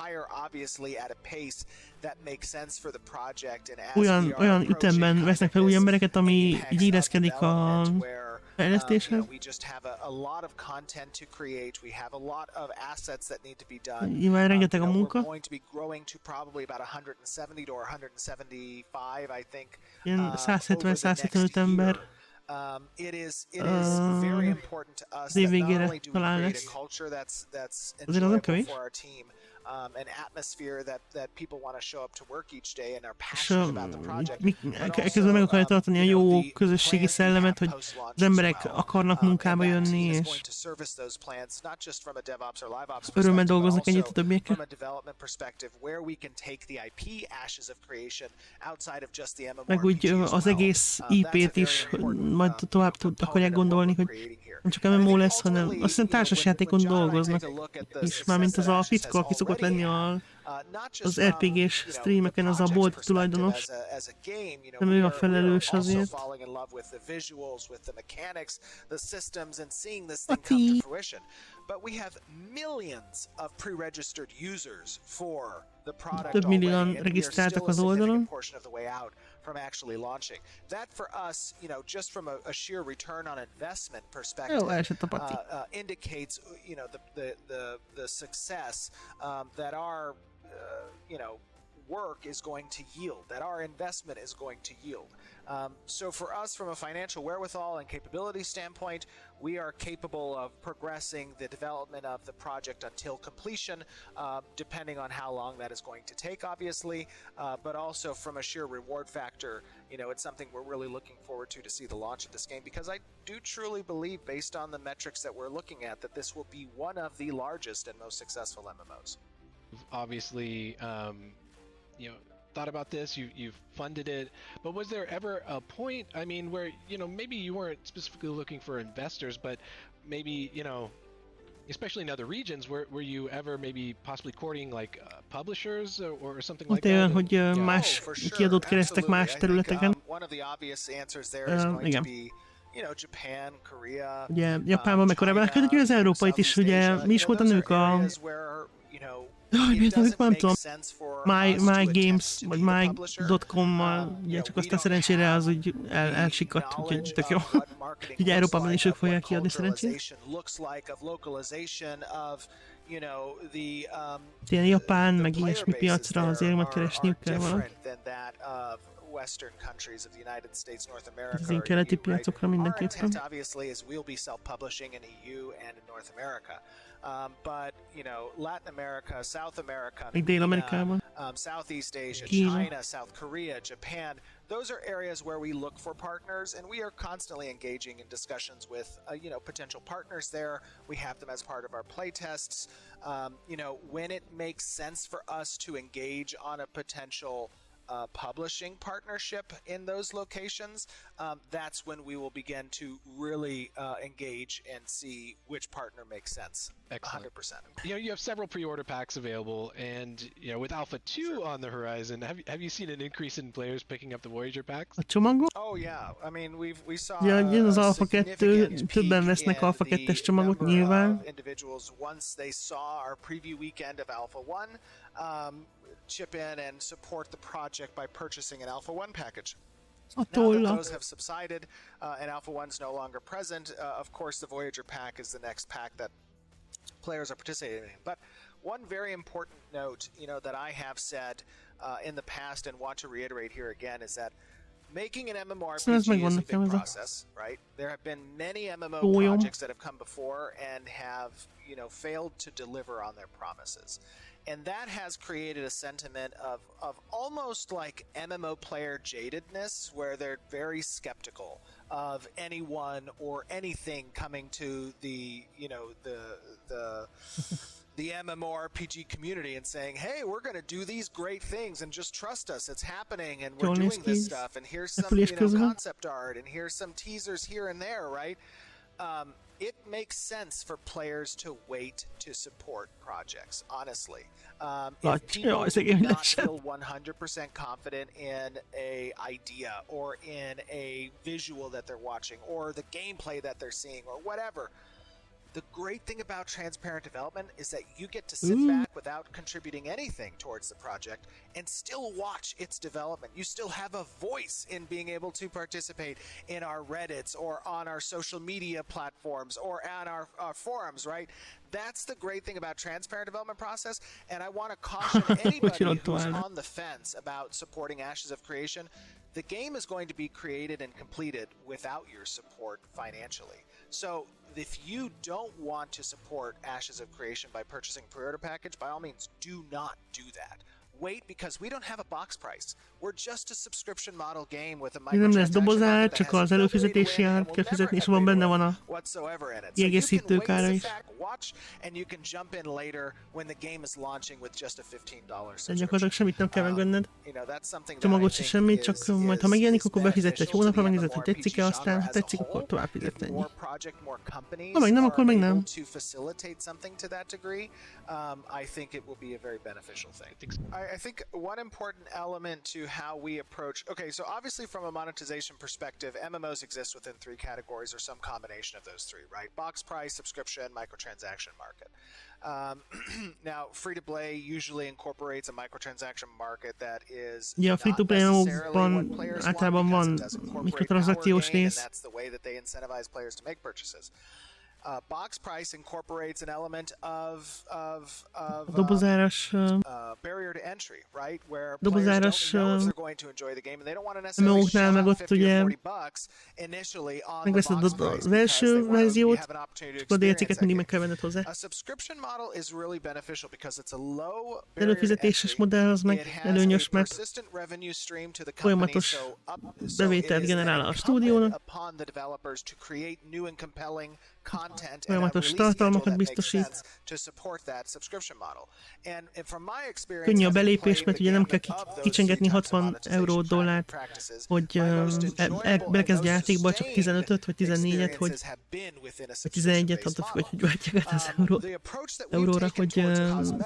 hire obviously at a pace that makes sense for the project, and as
olyan ütemben vesznek fel új embereket, ami így illeszkedik a fejlesztéshez. Nyilván rengeteg a munka. Ilyen 170-175 ember. Az év végére talán lesz. Azért az nem kevés.
An atmosphere that people want to show up to work each day and are
És
passionate about the project.
ekközben meg akarja tartani a jó közösségi szellemet, hogy az emberek akarnak munkába jönni, és örömmel dolgoznak együtt a többiekkel. Meg úgy az egész IP-t is majd tovább akarják gondolni, hogy nem csak MMO lesz, hanem azt hiszem társasjátékon dolgoznak. És mármint az a fickó, aki szokott lenni az RPG-s streameken, az a bolt tulajdonos. Nem ő a felelős azért. Több millióan regisztráltak az oldalon.
From actually launching. That for us, just from a sheer return on investment perspective, indicates, the success that our, work is going to yield, that our investment is going to yield. So for us, from a financial wherewithal and capability standpoint, we are capable of progressing the development of the project until completion, depending on how long that is going to take, obviously, but also from a sheer reward factor, it's something we're really looking forward to see the launch of this game, because I do truly believe, based on the metrics that we're looking at, that this will be one of the largest and most successful MMOs.
Obviously, thought about this, you've funded it, but was there ever a point, I mean, where, maybe you weren't specifically looking for investors, but maybe, especially in other regions, were you ever maybe possibly courting like publishers or something like that?
Hogy más kiadót kerestek más területeken. Igen. Ugye Japánban meg Koreában elkezdett, az európait is, ugye mi is volt a nők a... nem tudom, My Games, vagy My.com-mal, ugye csak aztán szerencsére az úgy elsikadt, úgyhogy tök jó. Ugye Európában is ők fogják kiadni szerencsére. Ilyen Japán, meg ilyesmi piacra azért majd keresniük kell valamit.
Western countries of the United States, North America.
Az én keleti piacokra mindenképpen.
Our intent obviously is we'll be self-publishing in EU and in North America. But Latin America, South America, Southeast Asia, China, South Korea, Japan, those are areas where we look for partners, and we are constantly engaging in discussions with potential partners there. We have them as part of our playtests. When it makes sense for us to engage on a potential publishing partnership in those locations, that's when we will begin to really engage and see which partner makes sense.
Excellent.
100%.
You have several pre-order packs available, and with Alpha 2 on the horizon, have you seen an increase in players picking up the Voyager packs?
A csomagot?
Oh yeah, I mean we saw
jön az Alpha 2, többen vesznek Alpha 2-es csomagot nyilván.
Individuals once they saw our preview weekend of Alpha 1, chip in and support the project by purchasing an Alpha 1 package. Now that those have subsided and Alpha 1's no longer present, of course the Voyager pack is the next pack that players are participating in. But one very important note, that I have said in the past and want to reiterate here again is that making an MMORPG is a big process, right? There have been many MMO projects that have come before and have, failed to deliver on their promises. And that has created a sentiment of almost like MMO player jadedness, where they're very skeptical of anyone or anything coming to the MMORPG community and saying, hey, we're going to do these great things and just trust us. It's happening and we're doing this stuff and here's some concept art and here's some teasers here and there, right? it makes sense for players to wait to support projects, honestly. If people do not feel 100% confident in a idea or in a visual that they're watching or the gameplay that they're seeing or whatever, the great thing about transparent development is that you get to sit back without contributing anything towards the project and still watch its development. You still have a voice in being able to participate in our Reddits or on our social media platforms or on our forums, right? That's the great thing about transparent development process. And I want to caution anybody who's on the fence about supporting Ashes of Creation. The game is going to be created and completed without your support financially. So if you don't want to support Ashes of Creation by purchasing a pre-order package, by all means, do not do that. Wait, because we don't have a box price. We're just a subscription model game with a microtransaction market that has no way to win and will never have a win whatsoever in it. So you can wait, sit back, watch, and you can jump in later when the game is launching with just a $15 subscription. You know, that's something that I think is beneficial to the MMORPG genre as a whole. If more project, more companies are able to facilitate something to that degree, I think it will be a very beneficial thing. I think one important element to how we approach... Okay, so obviously from a monetization perspective, MMOs exist within three categories or some combination of those three, right? Box price, subscription, microtransaction market. Now, free-to-play usually incorporates a microtransaction market that is not necessarily what players want because it does incorporate power gain, and that's the way that they incentivize players to make purchases. Box price incorporates an element of barrier to entry, right? Where players don't know if they're going to enjoy the game and they don't want to necessarily shell out 50 or 40 bucks initially on the box price because they want to have an opportunity to experience that game. A subscription model is really beneficial because it's a low barrier to entry. It has a persistent revenue stream to the company, so it is incumbent upon the developers to create new and compelling content and a release schedule that makes sense to support that subscription model. And from my experience,
könnyű a belépés, mert ugye nem kell kicsengetni 60 euró dollárt, hogy belekezdj játékba, csak 15-öt vagy 14-et, vagy 11-et, attól függ, hogy váltják át az euróra, hogy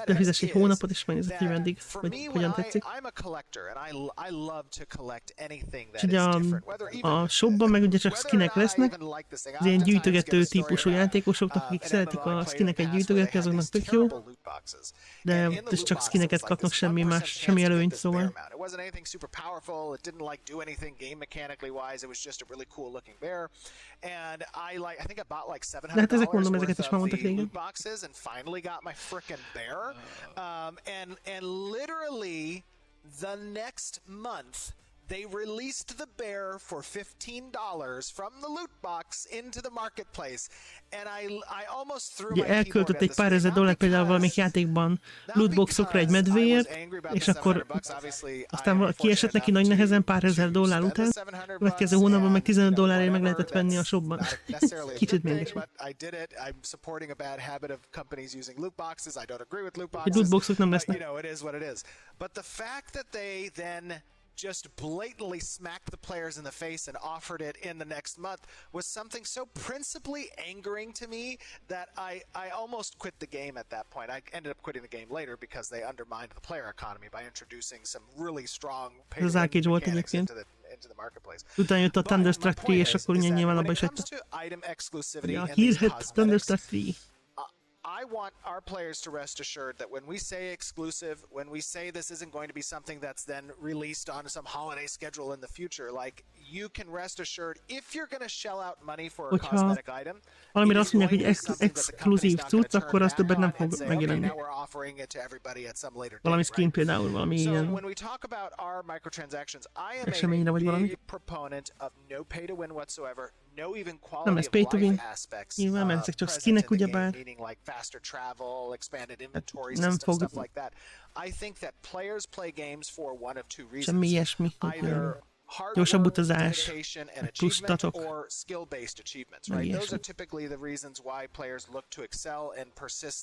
befizess egy hónapot, és megnézed, hogy meddig, vagy hogyan tetszik. És ugye a shopban meg ugye csak skinek lesznek, az ilyen gyűjtögető típusú játékosoknak, akik szeretik a skineket gyűjtögetni, azoknak tök jó, de csak skineket kapnak, semmi más, semmi előnyt, szóval. De hát ezek mondom, ezeket is már mondtak régen.
They released the bear for $15 from the loot box into the marketplace, and I almost threw my
elköltött egy pár ezer dollár például valamelyik játékban lootboxokra egy medvéért, és akkor aztán kiesett neki nagy nehezen pár ezer dollár után, a következő hónapban meg $15 meg lehetett venni a shopban. Kicsit mégis. Egy lootboxok nem lesznek.
But the fact that they then just blatantly smacked the players in the face and offered it in the next month was something so principally angering to me that I almost quit the game at that point. I ended up quitting the game later because they undermined the player economy by introducing some really strong pay-to-win mechanics into the marketplace.
Utána jött a Thunderstruck 3, és akkor nyilván abba is hagyta. A hírhet Thunderstruck 3.
I want our players to rest assured that when we say exclusive, when we say this isn't going to be something that's then released on some holiday schedule in the future, like, you can rest assured if you're going to shell out money for a cosmetic item,
valamire azt mondják, hogy exkluzív cucc, akkor az többet nem fog megjelenni. Valami skin például, valami ilyen eseményre vagy valami. Nem lesz pay to win. Nyilván, mert ezek csak skinek ugyebár. Nem fog semmi ilyesmi. Gyorsabb utazás, plusz statok, meg ilyesmi.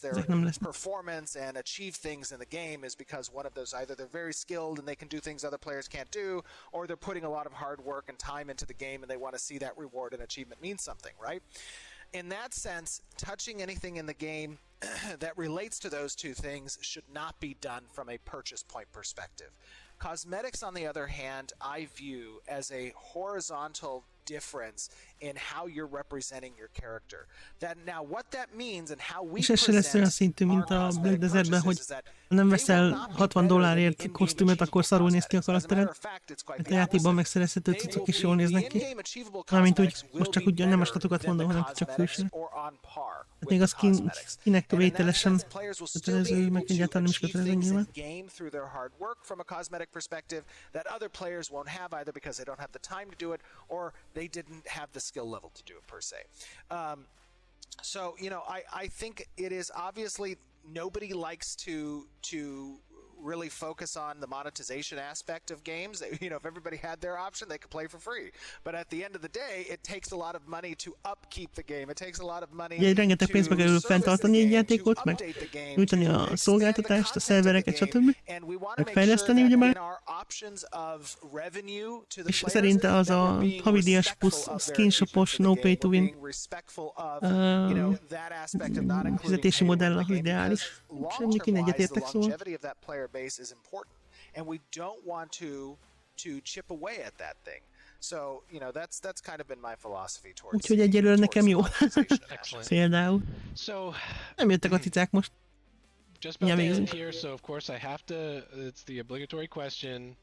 Ezek nem lesznek.
Performance and achieve things in the game is because one of those, either they're very skilled and they can do things other players can't do, or they're putting a lot of hard work and time into the game and they want to see that reward and achievement mean something, right? In that sense, touching anything in the game that relates to those two things should not be done from a purchase point perspective. Cosmetics, on the other hand, I view as a horizontal difference in how you're representing your character. That now what that means and how we
és ez se lesz olyan szintű, mint a Black Desertben, hogy ha nem veszel $60 kosztümöt, akkor szarul néz ki a karaktered. A játékban megszerezhető cuccok is jól néznek ki. Mármint úgy, most csak úgy nem a statokat mondom, hanem csak külső. Hát még a skinek vétele sem kötelező, meg egyáltalán nem is kötelező nyilván.
They didn't have the skill level to do it per se. So, you know, I think it is obviously nobody likes to really focus on the monetization aspect of games. You know, if everybody had their option, they could play for free. But at the end of the day, it takes a lot of money to upkeep the game. It takes a lot of money to
rengeteg pénzbe kerül fenntartani egy játékot, meg nyújtani a szolgáltatást, a szervereket, stb. Meg fejleszteni, ugye már. És szerinte az a havidíjas plusz skinshopos no pay to win fizetési modell az ideális. Semmi én egyetértek, szóval.
Base is important, and we don't want to chip away at that thing. So, you know, that's kind of been my philosophy towards.
Úgyhogy egyelőre nekem jó. Például.
So,
nem jöttek a cicák most.
Just about to end here, so of course I have to, it's the obligatory question,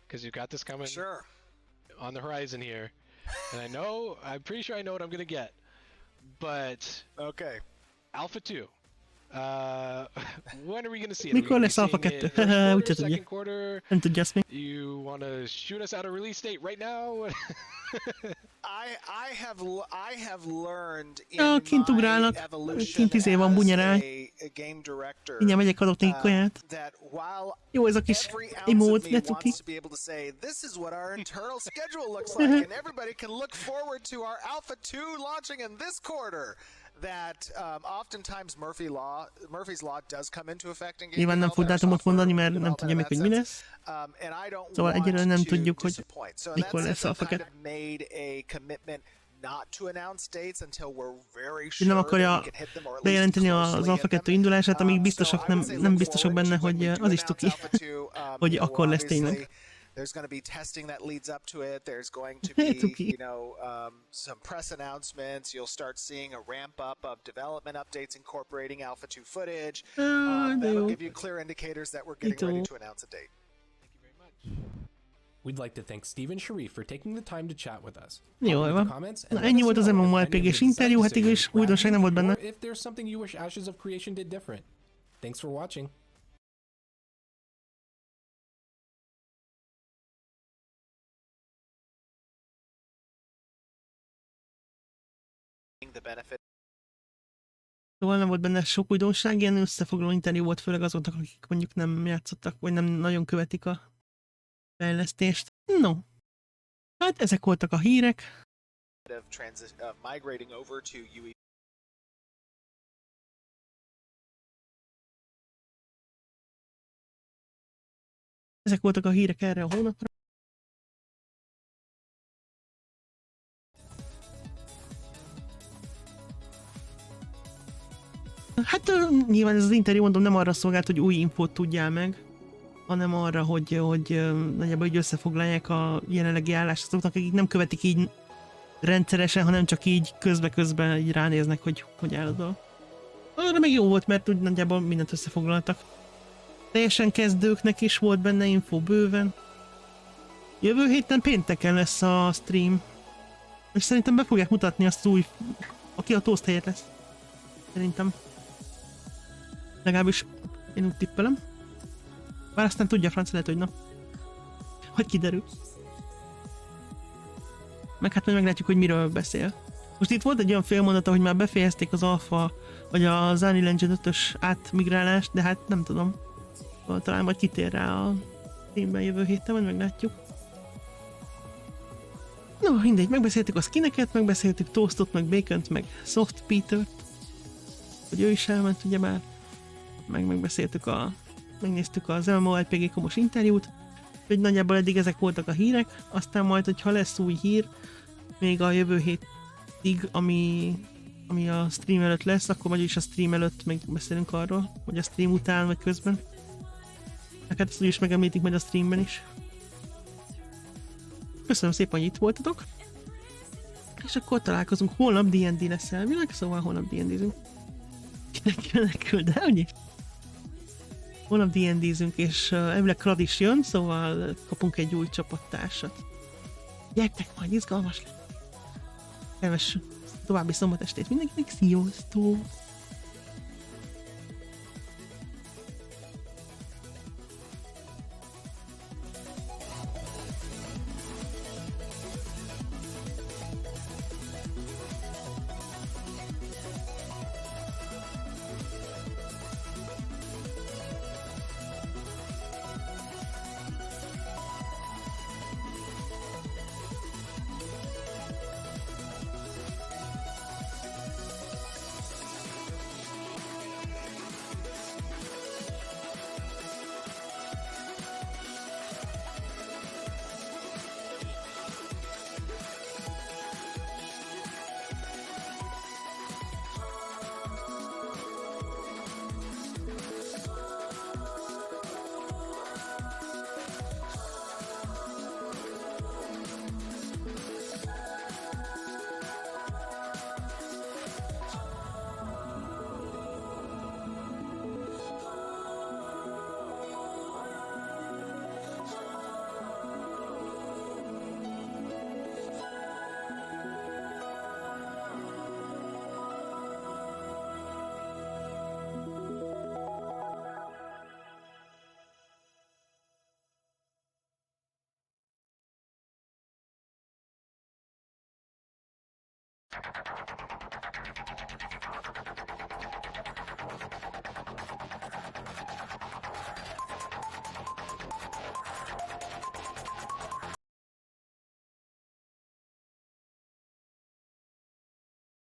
because you've got this coming on the horizon here, and I'm pretty sure I know what I'm gonna get, but
okay,
Alpha 2. When are we gonna see it?
Mikor lesz Alpha 2? Úgy tudja. Nem tudja azt még.
You wanna shoot us out a release date right now?
I have learned in my
kint ugrálnak. Kint izé van bunyerány. Mindjárt megyek, adok nekik kaját. Jó ez a kis emote, ne cuki.
This is what our internal schedule looks like, and everybody can look forward to our Alpha 2 launching in this quarter. That oftentimes Murphy's Law does come into effect in game.
Nyilván nem fog dátumot mondani, mert nem tudja még, hogy mi lesz. Szóval egyelőre nem tudjuk, hogy mikor lesz Alpha 2. Nem akarja bejelenteni az Alpha 2 indulását, amíg biztosak, nem biztosak benne, hogy az is tuki, hogy akkor lesz tényleg.
There's going to be testing that leads up to it. There's going to be, you know, some press announcements. You'll start seeing a ramp up of development updates incorporating Alpha 2 footage. That'll give you clear indicators that we're getting ready to announce a date.
Thank you very much. We'd like to thank Steve and Sharif for taking the time to chat with us.
Jó, van. Na, ennyi volt az MMORPG-s interjú, hát is újdonság nem volt benne.
If there's something you wish Ashes of Creation did different. Thanks for watching.
Szóval nem volt benne sok újdonság, ilyen összefoglaló interjú volt, főleg azoknak, akik mondjuk nem játszottak, vagy nem nagyon követik a fejlesztést. No, hát ezek voltak a hírek. Ezek voltak a hírek erre a hónapra. Hát nyilván ez az interjú, mondom, nem arra szolgált, hogy új infót tudjál meg, hanem arra, hogy nagyjából így összefoglalják a jelenlegi állást azoknak, akik nem követik így rendszeresen, hanem csak így közbe-közben így ránéznek, hogy áll a dolog. Arra meg jó volt, mert úgy nagyjából mindent összefoglaltak. Teljesen kezdőknek is volt benne info bőven. Jövő héten pénteken lesz a stream. És szerintem be fogják mutatni azt új, aki a toast helyett lesz. Szerintem. Legalábbis én úgy tippelem. Bár aztán tudja a franc, lehet, hogy na. Hogy kiderül. Meg hát majd meglátjuk, hogy miről beszél. Most itt volt egy olyan félmondata, hogy már befejezték az alfa, vagy az Unreal Engine 5-ös átmigrálást, de hát nem tudom. Talán majd kitér rá a streamben jövő héten, majd meglátjuk. No, mindegy, megbeszéltük a skineket, megbeszéltük Toastot, meg Bacont, meg Soft Petert. Hogy ő is elment, ugye már. Megbeszéltük megnéztük az MMORPG komos interjút. Hogy nagyjából eddig ezek voltak a hírek. Aztán majd, hogyha lesz új hír, még a jövő hétig, ami ami a stream előtt lesz, akkor vagyis a stream előtt még beszélünk arról, vagy a stream után, vagy közben. Hát ezt úgyis megemlítik majd a streamben is. Köszönöm szépen, hogy itt voltatok. És akkor találkozunk. Holnap D&D lesz elvileg, szóval holnap D&D-zünk. Kinek küld, de ugye? Holnap D&D-zünk, és elvileg Krad is jön, szóval kapunk egy új csapattársat. Gyertek, majd izgalmas lesz. Kellemes további szombatestét mindenkinek, sziasztok!